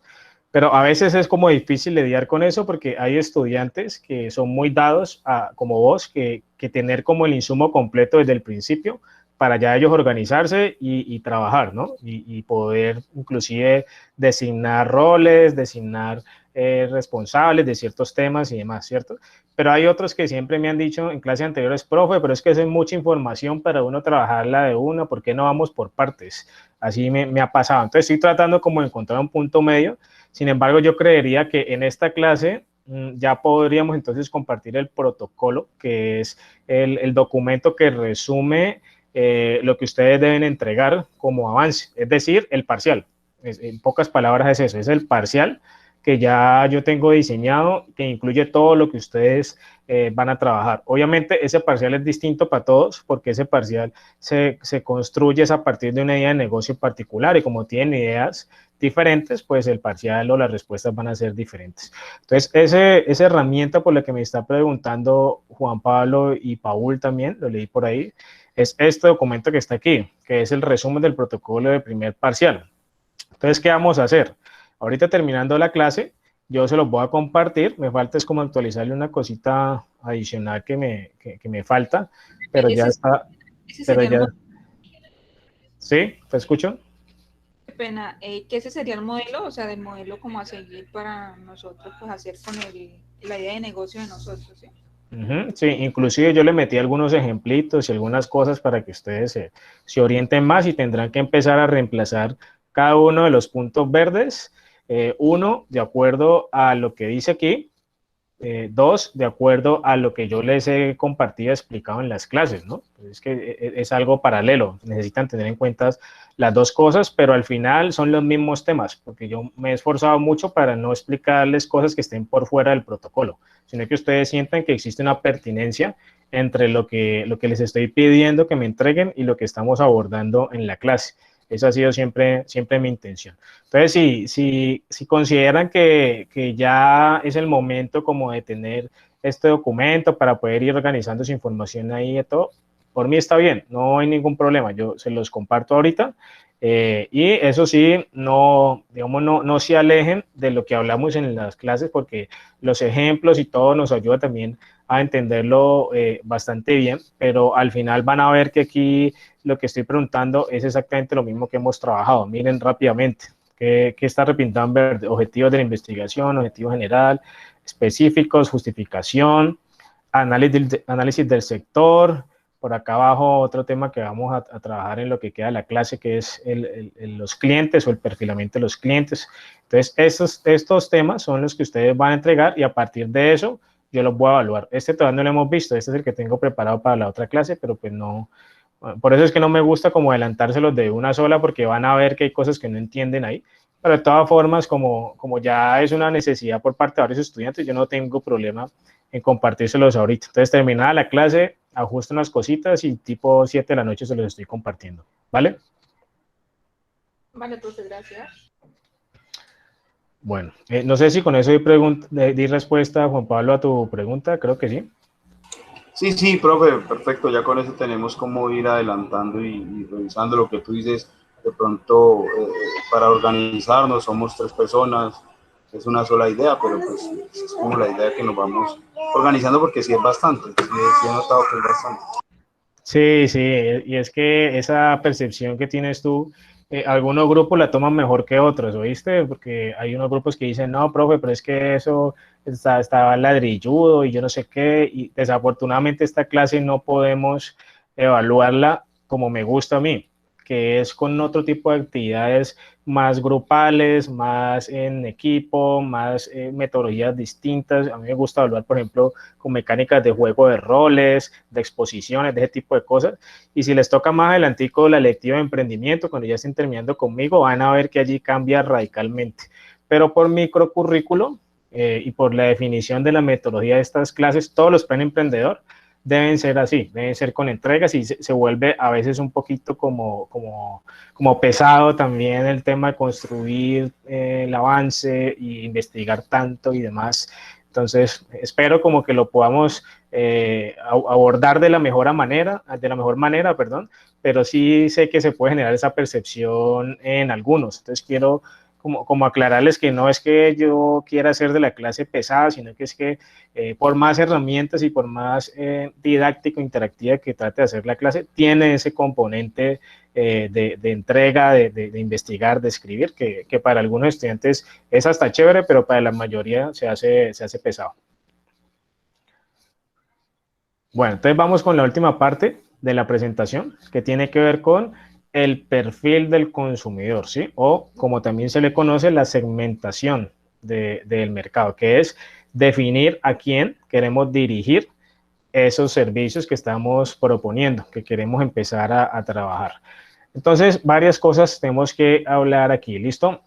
Pero a veces es como difícil lidiar con eso, porque hay estudiantes que son muy dados, como vos, que tener como el insumo completo desde el principio, para ya ellos organizarse y trabajar, ¿no? Y poder inclusive designar roles, designar responsables de ciertos temas y demás, ¿cierto? Pero hay otros que siempre me han dicho en clases anteriores, profe, pero es que es mucha información para uno trabajarla de una, ¿por qué no vamos por partes? Así me ha pasado. Entonces estoy tratando como de encontrar un punto medio. Sin embargo, yo creería que en esta clase ya podríamos entonces compartir el protocolo, que es el documento que resume lo que ustedes deben entregar como avance, es decir, el parcial. En pocas palabras es eso, es el parcial que ya yo tengo diseñado, que incluye todo lo que ustedes van a trabajar. Obviamente ese parcial es distinto para todos, porque ese parcial se construye a partir de una idea de negocio particular, y como tienen ideas diferentes, pues el parcial o las respuestas van a ser diferentes. Entonces, esa herramienta por la que me está preguntando Juan Pablo y Paul también, lo leí por ahí, es este documento que está aquí, que es el resumen del protocolo de primer parcial. Entonces, ¿qué vamos a hacer? Ahorita terminando la clase, yo se los voy a compartir. Me falta es como actualizarle una cosita adicional que me falta, pero ya está. Pero ya... ¿Sí? ¿Te escucho? Qué pena, que ese sería el modelo, o sea, del modelo como a seguir para nosotros, pues hacer con la idea de negocio de nosotros, ¿sí? Sí, inclusive yo le metí algunos ejemplitos y algunas cosas para que ustedes se orienten más, y tendrán que empezar a reemplazar cada uno de los puntos verdes. Uno, de acuerdo a lo que dice aquí. Dos, de acuerdo a lo que yo les he compartido, explicado en las clases, ¿no? Es que es algo paralelo. Necesitan tener en cuenta las dos cosas, pero al final son los mismos temas, porque yo me he esforzado mucho para no explicarles cosas que estén por fuera del protocolo, sino que ustedes sientan que existe una pertinencia entre lo que les estoy pidiendo que me entreguen y lo que estamos abordando en la clase. Esa ha sido siempre mi intención. Entonces, si consideran que ya es el momento como de tener este documento para poder ir organizando su información ahí y todo, por mí está bien, no hay ningún problema, yo se los comparto ahorita, y eso sí, no se alejen de lo que hablamos en las clases, porque los ejemplos y todo nos ayuda también a entenderlo bastante bien, pero al final van a ver que aquí lo que estoy preguntando es exactamente lo mismo que hemos trabajado. Miren rápidamente, ¿qué está repintado en verde? Objetivos de la investigación, objetivo general, específicos, justificación, análisis del sector. Por acá abajo otro tema que vamos a trabajar en lo que queda de la clase, que es los clientes o el perfilamiento de los clientes. Entonces, estos temas son los que ustedes van a entregar y a partir de eso yo los voy a evaluar. Este todavía no lo hemos visto, este es el que tengo preparado para la otra clase, pero pues no, por eso es que no me gusta como adelantárselos de una sola, porque van a ver que hay cosas que no entienden ahí. Pero de todas formas, como ya es una necesidad por parte de varios estudiantes, yo no tengo problema en compartírselos ahorita. Entonces, terminada la clase, ajusto unas cositas y tipo 7 de la noche se los estoy compartiendo. ¿Vale? Vale, profe, gracias. Bueno, no sé si con eso di respuesta, Juan Pablo, a tu pregunta, creo que sí. Sí, profe, perfecto, ya con eso tenemos como ir adelantando y revisando lo que tú dices. De pronto, para organizarnos, somos 3 personas, es una sola idea, pero pues es como la idea que nos vamos organizando, porque sí es bastante, sí he notado que es bastante. Sí, y es que esa percepción que tienes tú, algunos grupos la toman mejor que otros, ¿oíste? Porque hay unos grupos que dicen, no, profe, pero es que eso está ladrilludo y yo no sé qué, y desafortunadamente esta clase no podemos evaluarla como me gusta a mí, que es con otro tipo de actividades más grupales, más en equipo, más metodologías distintas. A mí me gusta evaluar, por ejemplo, con mecánicas de juego de roles, de exposiciones, de ese tipo de cosas. Y si les toca más adelantico la lectiva de emprendimiento, cuando ya estén terminando conmigo, van a ver que allí cambia radicalmente. Pero por microcurrículo y por la definición de la metodología de estas clases, todos los plan emprendedor deben ser así, deben ser con entregas y se vuelve a veces un poquito como pesado también el tema de construir el avance e investigar tanto y demás. Entonces, espero como que lo podamos abordar de la mejor manera, pero sí sé que se puede generar esa percepción en algunos. Entonces, quiero como aclararles que no es que yo quiera hacer de la clase pesada, sino que es que por más herramientas y por más didáctico, interactiva que trate de hacer la clase, tiene ese componente de entrega, de investigar, de escribir, que para algunos estudiantes es hasta chévere, pero para la mayoría se hace pesado. Bueno, entonces vamos con la última parte de la presentación, que tiene que ver con el perfil del consumidor, ¿sí? O como también se le conoce, la segmentación del mercado, que es definir a quién queremos dirigir esos servicios que estamos proponiendo, que queremos empezar a trabajar. Entonces, varias cosas tenemos que hablar aquí, ¿listo?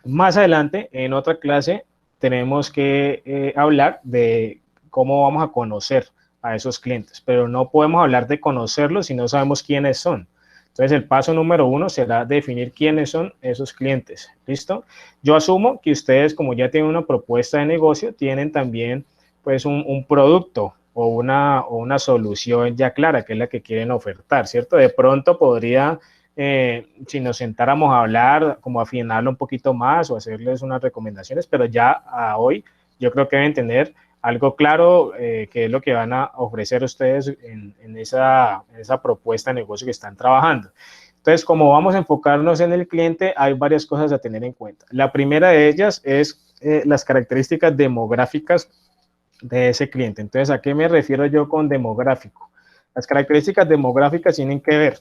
Más adelante, en otra clase, tenemos que hablar de cómo vamos a conocer a esos clientes, pero no podemos hablar de conocerlos si no sabemos quiénes son. Entonces, el paso número 1 será definir quiénes son esos clientes, ¿listo? Yo asumo que ustedes, como ya tienen una propuesta de negocio, tienen también, pues, un producto o una solución ya clara, que es la que quieren ofertar, ¿cierto? De pronto podría, si nos sentáramos a hablar, como afinarlo un poquito más o hacerles unas recomendaciones, pero ya a hoy yo creo que deben tener algo claro, que es lo que van a ofrecer ustedes en esa propuesta de negocio que están trabajando. Entonces, como vamos a enfocarnos en el cliente, hay varias cosas a tener en cuenta. La primera de ellas es las características demográficas de ese cliente. Entonces, ¿a qué me refiero yo con demográfico? Las características demográficas tienen que ver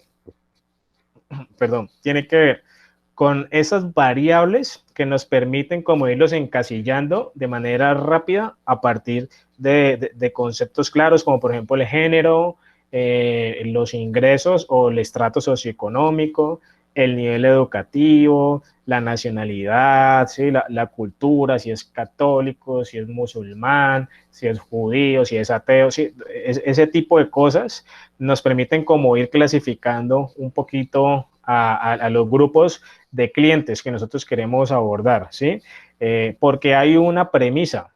con esas variables que nos permiten como irlos encasillando de manera rápida a partir de conceptos claros, como por ejemplo el género, los ingresos o el estrato socioeconómico, el nivel educativo, la nacionalidad, ¿sí? La cultura, si es católico, si es musulmán, si es judío, si es ateo, ¿sí? Ese tipo de cosas nos permiten como ir clasificando un poquito a los grupos de clientes que nosotros queremos abordar, ¿sí? Porque hay una premisa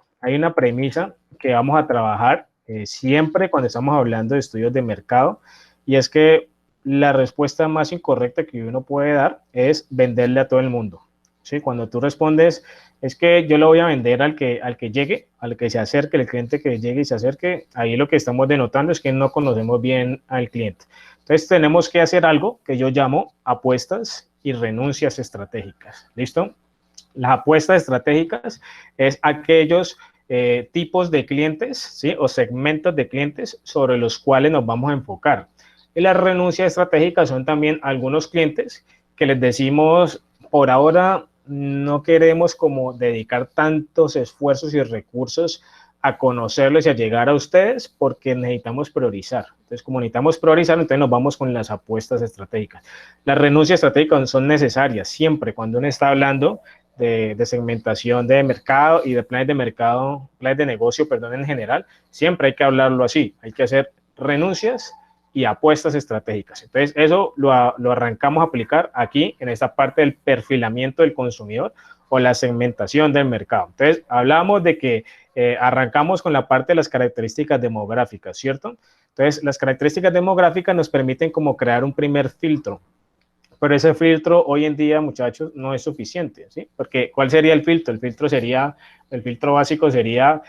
que vamos a trabajar siempre cuando estamos hablando de estudios de mercado, y es que la respuesta más incorrecta que uno puede dar es venderle a todo el mundo, ¿sí? Cuando tú respondes, es que yo le voy a vender al que llegue, al que se acerque, el cliente que llegue y se acerque, ahí lo que estamos denotando es que no conocemos bien al cliente. Entonces tenemos que hacer algo que yo llamo apuestas y renuncias estratégicas, ¿listo? Las apuestas estratégicas es aquellos tipos de clientes, ¿sí? O segmentos de clientes sobre los cuales nos vamos a enfocar. Y las renuncias estratégicas son también algunos clientes que les decimos, por ahora no queremos como dedicar tantos esfuerzos y recursos a conocerlos y a llegar a ustedes porque necesitamos priorizar. Entonces, como necesitamos priorizar, entonces nos vamos con las apuestas estratégicas. Las renuncias estratégicas son necesarias siempre cuando uno está hablando de segmentación de mercado y de planes de mercado, planes de negocio, perdón, en general. Siempre hay que hablarlo así. Hay que hacer renuncias y apuestas estratégicas. Entonces, eso lo arrancamos a aplicar aquí en esta parte del perfilamiento del consumidor o la segmentación del mercado. Entonces, hablamos de que arrancamos con la parte de las características demográficas, ¿cierto? Entonces, las características demográficas nos permiten como crear un primer filtro. Pero ese filtro hoy en día, muchachos, no es suficiente, ¿sí? Porque ¿cuál sería el filtro? El filtro básico sería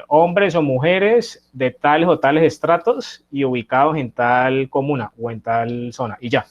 hombres o mujeres de tales o tales estratos y ubicados en tal comuna o en tal zona, y ya.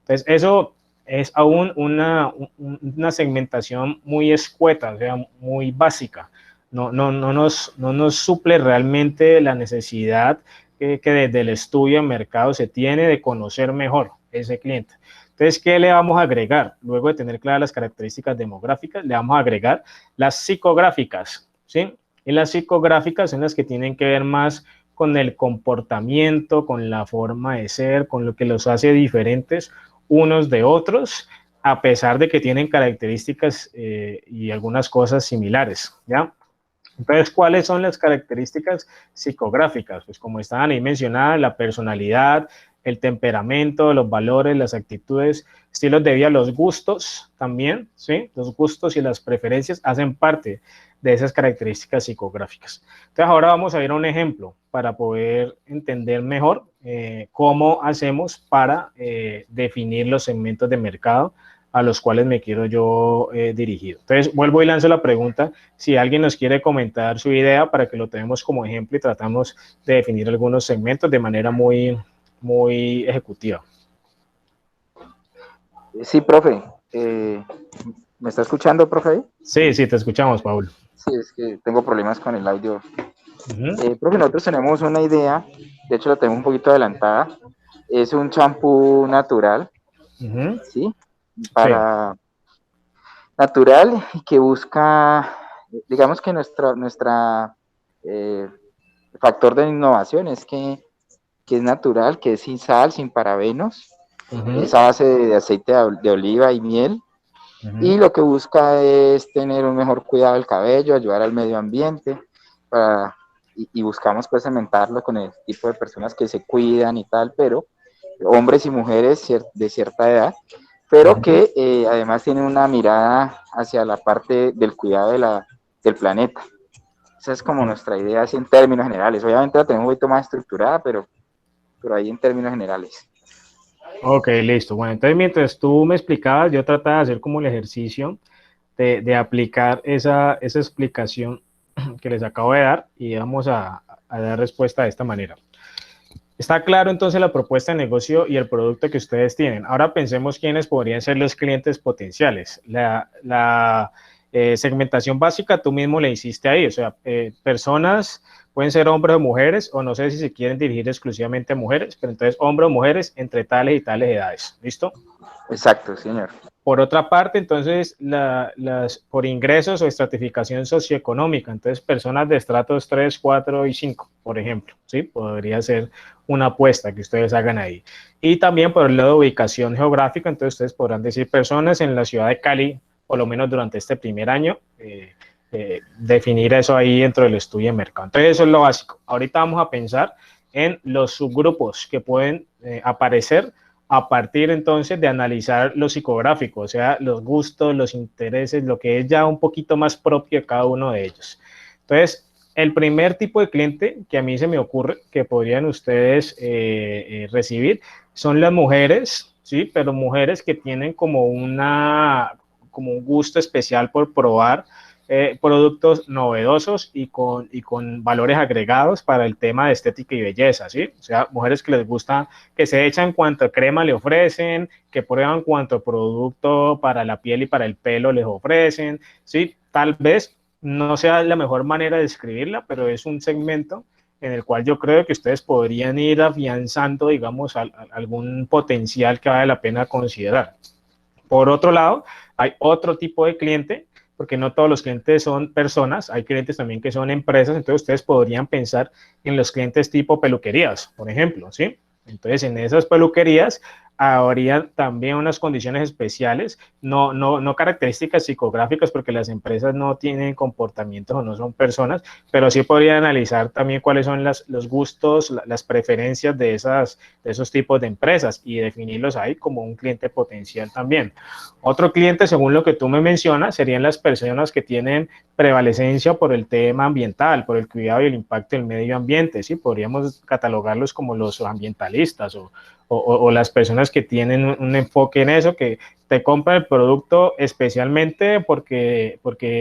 Entonces, eso es aún una segmentación muy escueta, o sea, muy básica. No nos suple realmente la necesidad que desde el estudio de mercado se tiene de conocer mejor ese cliente. Entonces, ¿qué le vamos a agregar? Luego de tener claras las características demográficas, le vamos a agregar las psicográficas, ¿sí? Y las psicográficas son las que tienen que ver más con el comportamiento, con la forma de ser, con lo que los hace diferentes unos de otros, a pesar de que tienen características y algunas cosas similares, ¿ya? Entonces, ¿cuáles son las características psicográficas? Pues como estaban ahí mencionadas, la personalidad, el temperamento, los valores, las actitudes, estilos de vida, los gustos también, ¿sí? Los gustos y las preferencias hacen parte de esas características psicográficas. Entonces, ahora vamos a ver un ejemplo para poder entender mejor cómo hacemos para definir los segmentos de mercado a los cuales me quiero yo dirigir. Entonces, vuelvo y lanzo la pregunta, si alguien nos quiere comentar su idea para que lo tenemos como ejemplo y tratamos de definir algunos segmentos de manera muy ejecutiva. Sí, profe. ¿Me está escuchando, profe? Sí, te escuchamos, Paul. Sí, es que tengo problemas con el audio. Profe, nosotros tenemos una idea, de hecho la tenemos un poquito adelantada, es un champú natural, ¿sí? Para natural, que busca, digamos que nuestra factor de innovación es que es natural, que es sin sal, sin parabenos, es a base de aceite de oliva y miel, y lo que busca es tener un mejor cuidado del cabello, ayudar al medio ambiente, y buscamos pues cementarlo con el tipo de personas que se cuidan y tal, pero hombres y mujeres de cierta edad, pero que además tienen una mirada hacia la parte del cuidado del planeta. Esa es como nuestra idea así en términos generales. Obviamente la tenemos un poquito más estructurada, pero ahí en términos generales. Ok, listo. Bueno, entonces mientras tú me explicabas, yo trataba de hacer como el ejercicio de aplicar esa explicación que les acabo de dar y vamos a dar respuesta de esta manera. Está claro entonces la propuesta de negocio y el producto que ustedes tienen. Ahora pensemos quiénes podrían ser los clientes potenciales. La segmentación básica tú mismo le hiciste ahí, o sea, personas, pueden ser hombres o mujeres, o no sé si se quieren dirigir exclusivamente a mujeres, pero entonces hombres o mujeres entre tales y tales edades. ¿Listo? Exacto, señor. Por otra parte, entonces, por ingresos o estratificación socioeconómica, entonces personas de estratos 3, 4 y 5, por ejemplo, ¿sí? Podría ser una apuesta que ustedes hagan ahí. Y también por el lado de ubicación geográfica, entonces ustedes podrán decir personas en la ciudad de Cali, por lo menos durante este primer año, definir eso ahí dentro del estudio de mercado. Entonces, eso es lo básico. Ahorita vamos a pensar en los subgrupos que pueden aparecer a partir entonces de analizar lo psicográfico, o sea, los gustos, los intereses, lo que es ya un poquito más propio de cada uno de ellos. Entonces, el primer tipo de cliente que a mí se me ocurre que podrían ustedes recibir son las mujeres, ¿sí? Pero mujeres que tienen como un gusto especial por probar productos novedosos y con valores agregados para el tema de estética y belleza, ¿sí? O sea, mujeres que les gusta, que se echan cuanto crema le ofrecen, que prueban cuanto producto para la piel y para el pelo les ofrecen, ¿sí? Tal vez no sea la mejor manera de describirla, pero es un segmento en el cual yo creo que ustedes podrían ir afianzando, digamos, algún potencial que vale la pena considerar. Por otro lado, hay otro tipo de cliente, porque no todos los clientes son personas, hay clientes también que son empresas, entonces ustedes podrían pensar en los clientes tipo peluquerías, por ejemplo, ¿sí? Entonces, en esas peluquerías habría también unas condiciones especiales, no características psicográficas, porque las empresas no tienen comportamientos o no son personas, pero sí podrían analizar también cuáles son los gustos, las preferencias de esos tipos de empresas y definirlos ahí como un cliente potencial también. Otro cliente, según lo que tú me mencionas, serían las personas que tienen prevalecencia por el tema ambiental, por el cuidado y el impacto del medio ambiente, ¿sí? Podríamos catalogarlos como los ambientalistas o las personas que tienen un enfoque en eso, que te compran el producto especialmente porque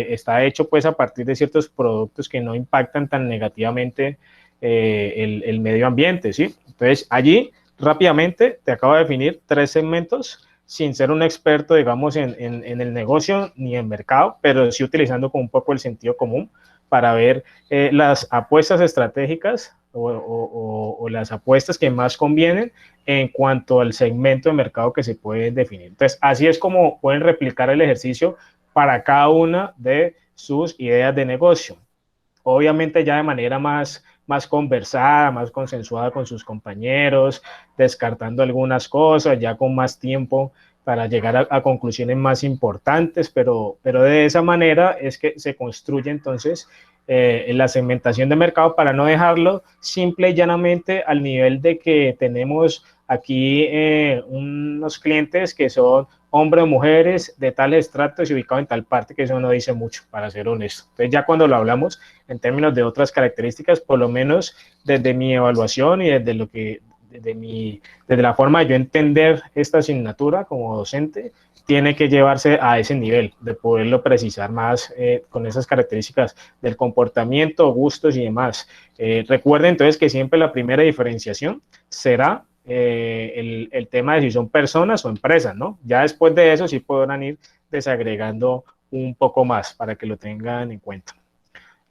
está hecho pues a partir de ciertos productos que no impactan tan negativamente el medio ambiente, ¿sí? Entonces, allí rápidamente te acabo de definir 3 segmentos sin ser un experto, digamos, en el negocio ni en mercado, pero sí utilizando con un poco el sentido común para ver las apuestas estratégicas o las apuestas que más convienen en cuanto al segmento de mercado que se puede definir. Entonces, así es como pueden replicar el ejercicio para cada una de sus ideas de negocio. Obviamente ya de manera más conversada, más consensuada con sus compañeros, descartando algunas cosas, ya con más tiempo para llegar a conclusiones más importantes, pero de esa manera es que se construye entonces la segmentación de mercado para no dejarlo simple y llanamente al nivel de que tenemos aquí unos clientes que son hombres o mujeres de tales estratos y ubicados en tal parte, que eso no dice mucho, para ser honesto. Entonces ya cuando lo hablamos en términos de otras características, por lo menos desde mi evaluación y desde la forma de yo entender esta asignatura como docente, tiene que llevarse a ese nivel de poderlo precisar más con esas características del comportamiento, gustos y demás. Recuerden entonces que siempre la primera diferenciación será el tema de si son personas o empresas, ¿no? Ya después de eso sí podrán ir desagregando un poco más para que lo tengan en cuenta.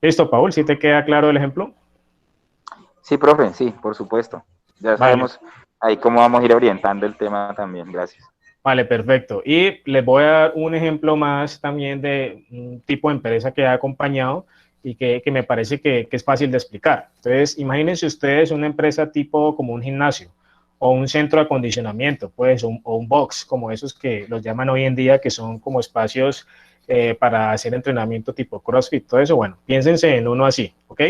Listo, Paul, ¿sí te queda claro el ejemplo? Sí, profe, sí, por supuesto. Ya sabemos ahí cómo vamos a ir orientando el tema también, gracias. Vale, perfecto. Y les voy a dar un ejemplo más también de un tipo de empresa que he acompañado y que me parece que es fácil de explicar. Entonces, imagínense ustedes una empresa tipo como un gimnasio o un centro de acondicionamiento, pues, o un box, como esos que los llaman hoy en día, que son como espacios para hacer entrenamiento tipo CrossFit, todo eso. Bueno, piénsense en uno así, ¿ok?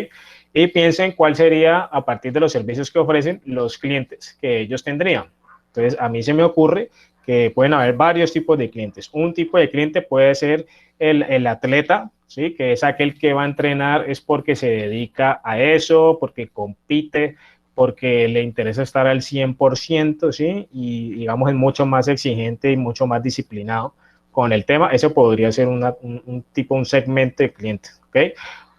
Y piensen cuál sería, a partir de los servicios que ofrecen, los clientes que ellos tendrían. Entonces, a mí se me ocurre que pueden haber varios tipos de clientes. Un tipo de cliente puede ser el atleta, ¿sí? Que es aquel que va a entrenar es porque se dedica a eso, porque compite, porque le interesa estar al 100%, ¿sí? Y digamos es mucho más exigente y mucho más disciplinado con el tema. Eso podría ser un segmento de cliente, ¿ok?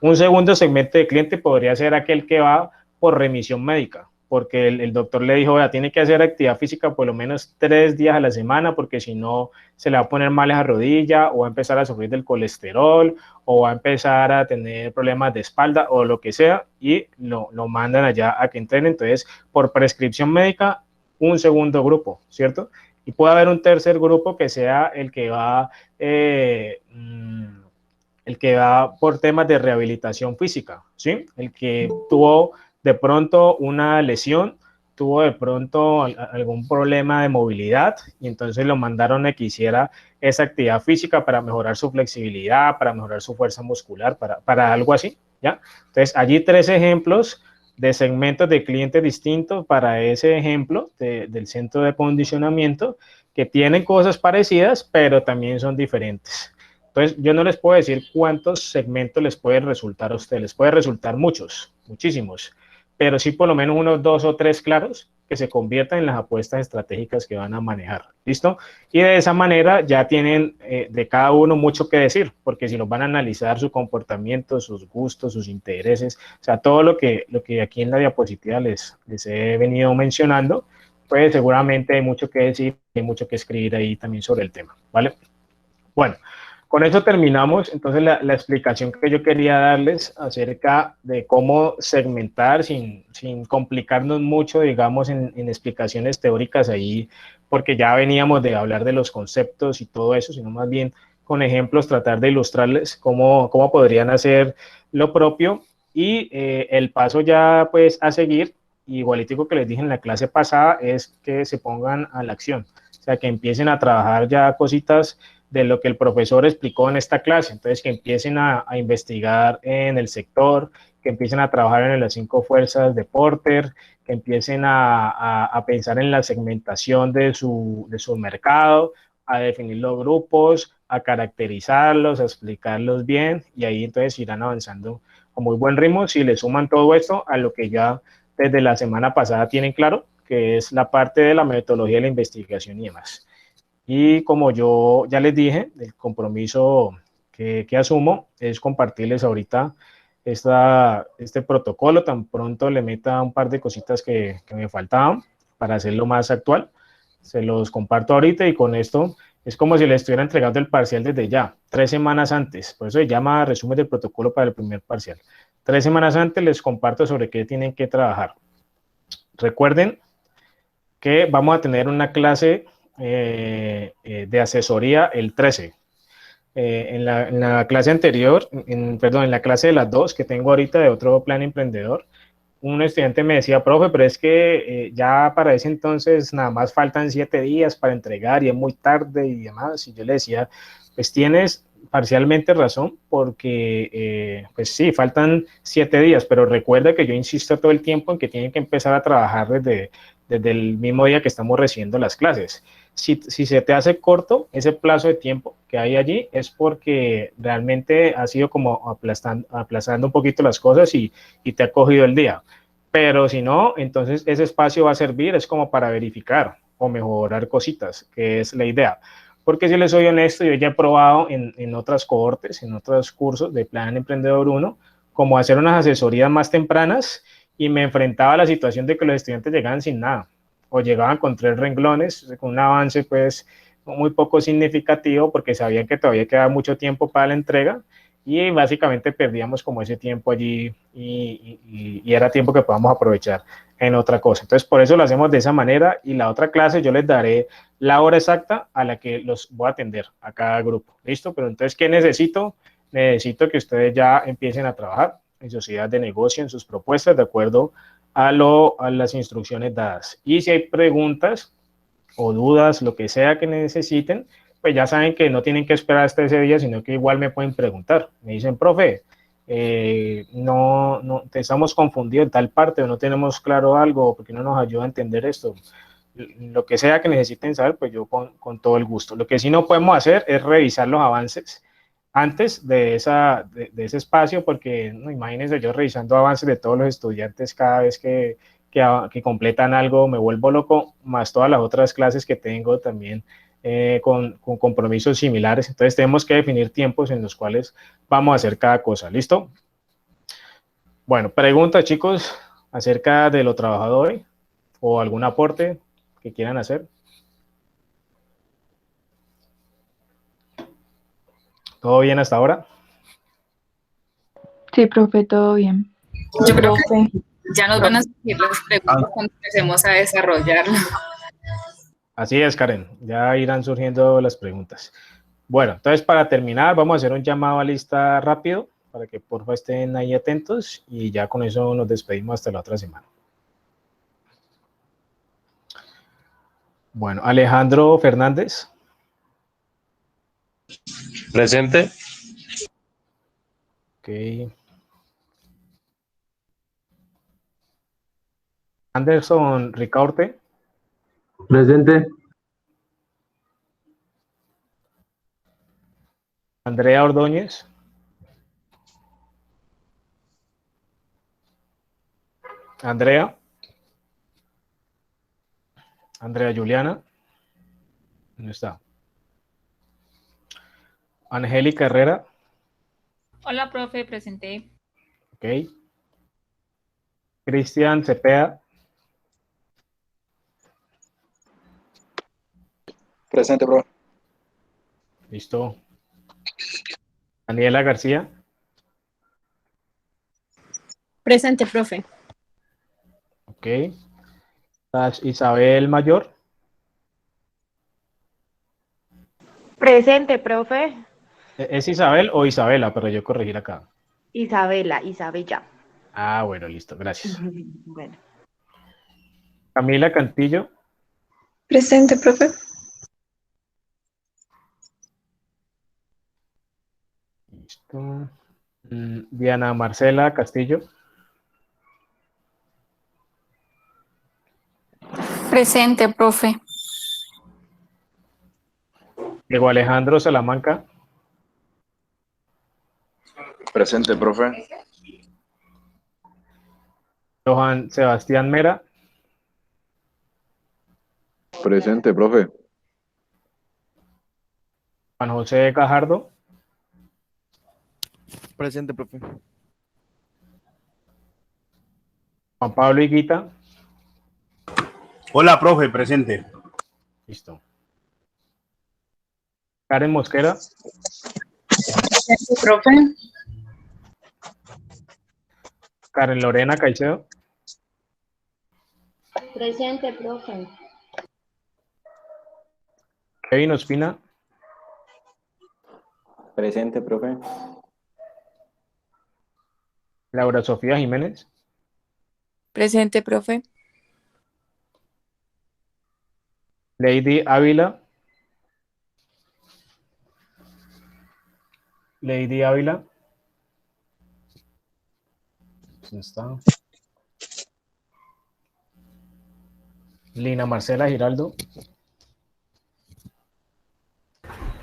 Un segundo segmento de cliente podría ser aquel que va por remisión médica, porque el doctor le dijo, vea, tiene que hacer actividad física por lo menos 3 días a la semana, porque si no se le va a poner mal esa rodilla, o va a empezar a sufrir del colesterol, o va a empezar a tener problemas de espalda, o lo que sea, y lo mandan allá a que entrene. Entonces, por prescripción médica, un segundo grupo, ¿cierto? Y puede haber un tercer grupo que sea el que va por temas de rehabilitación física, ¿sí? El que tuvo de pronto una lesión, tuvo de pronto algún problema de movilidad y entonces lo mandaron a que hiciera esa actividad física para mejorar su flexibilidad, para mejorar su fuerza muscular, para algo así, ¿ya? Entonces, allí 3 ejemplos de segmentos de clientes distintos para ese ejemplo del centro de condicionamiento que tienen cosas parecidas, pero también son diferentes. Entonces, yo no les puedo decir cuántos segmentos les puede resultar a ustedes. Les puede resultar muchos, muchísimos, pero sí por lo menos unos 2 o 3 claros que se conviertan en las apuestas estratégicas que van a manejar. ¿Listo? Y de esa manera ya tienen de cada uno mucho que decir, porque si los van a analizar su comportamiento, sus gustos, sus intereses, o sea, todo lo que aquí en la diapositiva les he venido mencionando, pues seguramente hay mucho que decir, hay mucho que escribir ahí también sobre el tema, ¿vale? Bueno, con eso terminamos, entonces, la explicación que yo quería darles acerca de cómo segmentar sin complicarnos mucho, digamos, en explicaciones teóricas ahí, porque ya veníamos de hablar de los conceptos y todo eso, sino más bien con ejemplos tratar de ilustrarles cómo podrían hacer lo propio y el paso ya pues a seguir, igualito que les dije en la clase pasada, es que se pongan a la acción, o sea, que empiecen a trabajar ya cositas de lo que el profesor explicó en esta clase, entonces que empiecen a investigar en el sector, que empiecen a trabajar en las 5 fuerzas de Porter, que empiecen a pensar en la segmentación de su mercado, a definir los grupos, a caracterizarlos, a explicarlos bien, y ahí entonces irán avanzando con muy buen ritmo si le suman todo esto a lo que ya desde la semana pasada tienen claro, que es la parte de la metodología de la investigación y demás. Y como yo ya les dije, el compromiso que asumo es compartirles ahorita este protocolo, tan pronto le meta un par de cositas que me faltaban para hacerlo más actual. Se los comparto ahorita y con esto es como si les estuviera entregando el parcial desde ya, 3 semanas antes. Por eso se llama resumen del protocolo para el primer parcial. 3 semanas antes les comparto sobre qué tienen que trabajar. Recuerden que vamos a tener una clase de asesoría el 13. En la clase anterior, en la clase de las 2 que tengo ahorita de otro plan emprendedor, un estudiante me decía, profe, pero es que ya para ese entonces nada más faltan 7 días para entregar y es muy tarde y demás. Y yo le decía, pues tienes parcialmente razón, porque pues sí, faltan 7 días, pero recuerda que yo insisto todo el tiempo en que tienen que empezar a trabajar desde el mismo día que estamos recibiendo las clases. Si se te hace corto ese plazo de tiempo que hay allí, es porque realmente ha sido como aplazando un poquito las cosas y te ha cogido el día. Pero si no, entonces ese espacio va a servir, es como para verificar o mejorar cositas, que es la idea. Porque si les soy honesto, yo ya he probado en otras cohortes, en otros cursos de Plan Emprendedor 1, como hacer unas asesorías más tempranas y me enfrentaba a la situación de que los estudiantes llegaban sin nada o llegaban con 3 renglones, con un avance pues muy poco significativo porque sabían que todavía quedaba mucho tiempo para la entrega y básicamente perdíamos como ese tiempo allí y era tiempo que podamos aprovechar en otra cosa. Entonces, por eso lo hacemos de esa manera y la otra clase yo les daré la hora exacta a la que los voy a atender a cada grupo. ¿Listo? Pero entonces, ¿qué necesito? Necesito que ustedes ya empiecen a trabajar en sociedad de negocio, en sus propuestas, de acuerdo a las instrucciones dadas. Y si hay preguntas o dudas, lo que sea que necesiten, pues ya saben que no tienen que esperar hasta ese día, sino que igual me pueden preguntar. Me dicen, profe, no te estamos confundidos en tal parte o no tenemos claro algo, porque no nos ayuda a entender esto. Lo que sea que necesiten saber, pues yo con todo el gusto. Lo que sí no podemos hacer es revisar los avances antes de ese espacio, porque no, imagínense yo revisando avances de todos los estudiantes cada vez que completan algo, me vuelvo loco, más todas las otras clases que tengo también con compromisos similares. Entonces tenemos que definir tiempos en los cuales vamos a hacer cada cosa. ¿Listo? Bueno, preguntas, chicos, acerca de lo trabajado hoy o algún aporte que quieran hacer. ¿Todo bien hasta ahora? Sí, profe, todo bien. Yo creo que ya nos van a surgir las preguntas cuando empecemos a desarrollarlo. Así es, Karen. Ya irán surgiendo las preguntas. Bueno, entonces para terminar, vamos a hacer un llamado a lista rápido para que porfa estén ahí atentos y ya con eso nos despedimos hasta la otra semana. Bueno, Alejandro Fernández. Presente. Ok. Anderson Ricaurte. Presente. Andrea Ordóñez. Andrea. Andrea Juliana. ¿Dónde está? Angélica Herrera. Hola, profe, presenté. Ok. Cristian Cepeda. Presente, bro. Listo. Daniela García. Presente, profe. Ok. Isabel Mayor. Presente, profe. ¿Es Isabel o Isabela? Pero yo corregir acá. Isabela. Ah, bueno, listo, gracias. Bueno. Camila Cantillo. Presente, profe. Listo. Diana Marcela Castillo. Presente, profe. Diego Alejandro Salamanca. Presente, profe. Johan Sebastián Mera. Presente, profe. Juan José Cajardo. Presente, profe. Juan Pablo Higuita. Hola, profe, presente. Listo. Karen Mosquera. Presente, profe. Karen Lorena Caicedo. Presente, profe. Kevin Ospina. Presente, profe. Laura Sofía Jiménez. Presente, profe. Lady Ávila. Lady Ávila. ¿Dónde está? Lina Marcela Giraldo.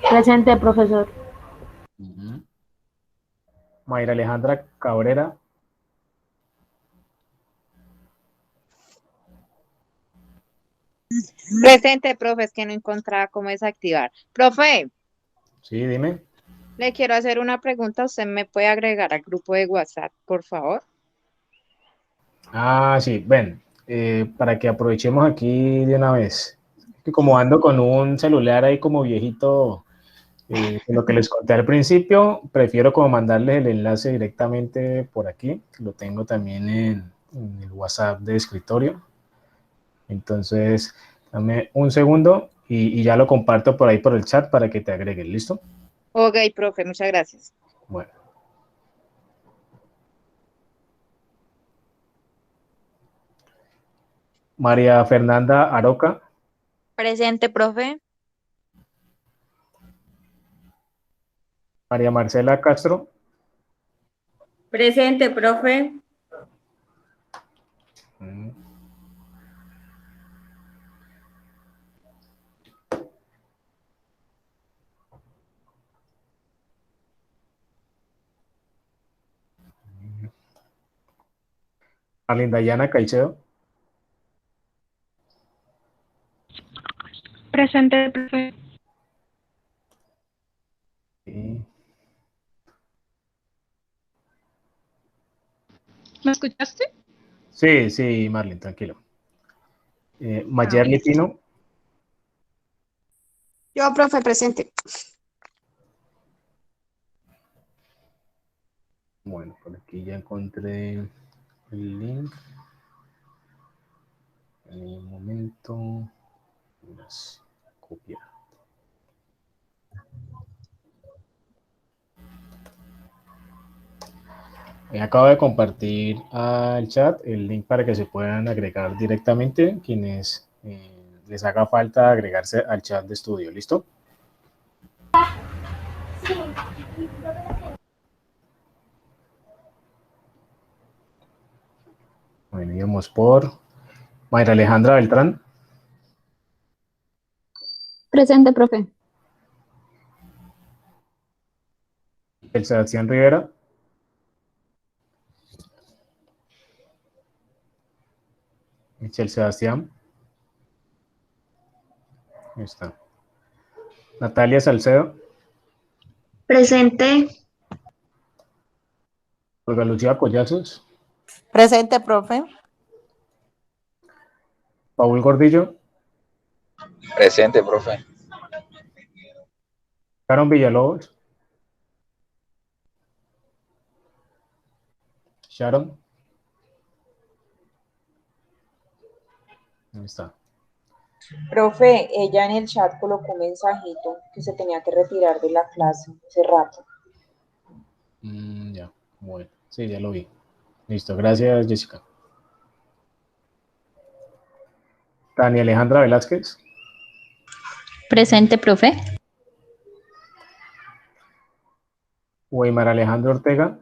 Presente, profesor. Mayra Alejandra Cabrera. Presente, profe, es que no encontraba cómo desactivar. Profe, Sí, dime. le quiero hacer una pregunta. ¿Usted me puede agregar al grupo de WhatsApp, por favor? Ah, sí, ven, para que aprovechemos aquí de una vez. Que como ando con un celular ahí como viejito, lo que les conté al principio, prefiero como mandarles el enlace directamente por aquí. Lo tengo también en el WhatsApp de escritorio. Entonces, dame un segundo y ya lo comparto por ahí por el chat para que te agreguen. ¿Listo? Ok, profe, muchas gracias. Bueno. María Fernanda Aroca. Presente, profe. María Marcela Castro. Presente, profe. Arlinda Yana Caicedo. Presente, profe. ¿Me escuchaste? Sí, sí, Marlene, tranquilo. Mayerly Pino. Yo, profe, presente. Bueno, por aquí ya encontré el link. En un momento. Las copiar. Acabo de compartir al chat el link para que se puedan agregar directamente quienes les haga falta agregarse al chat de estudio. ¿Listo? Bueno, íbamos por Mayra Alejandra Beltrán. Presente, profe. El Sebastián Rivera. Michelle Sebastián. Ahí está. Natalia Salcedo. Presente. Olga Lucía Collazos. Presente, profe. Paul Gordillo. Presente, profe. Sharon Villalobos. Sharon. Ahí está. Profe, ella en el chat colocó un mensajito que se tenía que retirar de la clase hace rato. Ya, bueno. Sí, ya lo vi. Listo, gracias, Jessica. Tania Alejandra Velázquez. Presente, profe. Weimar Alejandro Ortega.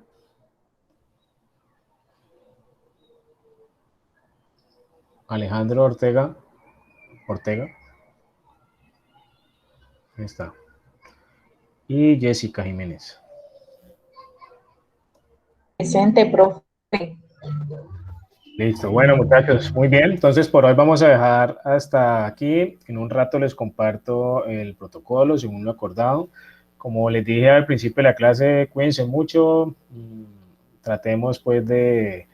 Alejandro Ortega. Ahí está. Y Jessica Jiménez. Presente, profe. Listo, bueno muchachos, muy bien, entonces por hoy vamos a dejar hasta aquí. En un rato les comparto el protocolo según lo acordado. Como les dije al principio de la clase, cuídense mucho, tratemos pues de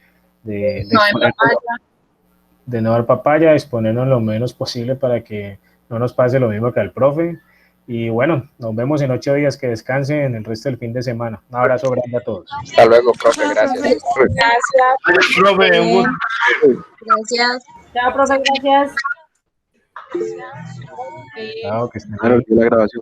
no dar papaya, exponernos lo menos posible para que no nos pase lo mismo que al profe. Y bueno, nos vemos en 8 días, que descansen en el resto del fin de semana. Un abrazo grande a todos. Hasta luego, profe, gracias. Gracias. Profe, un gusto. Gracias. Chao, profe, gracias. Chao, que estén Claro, bien. la grabación.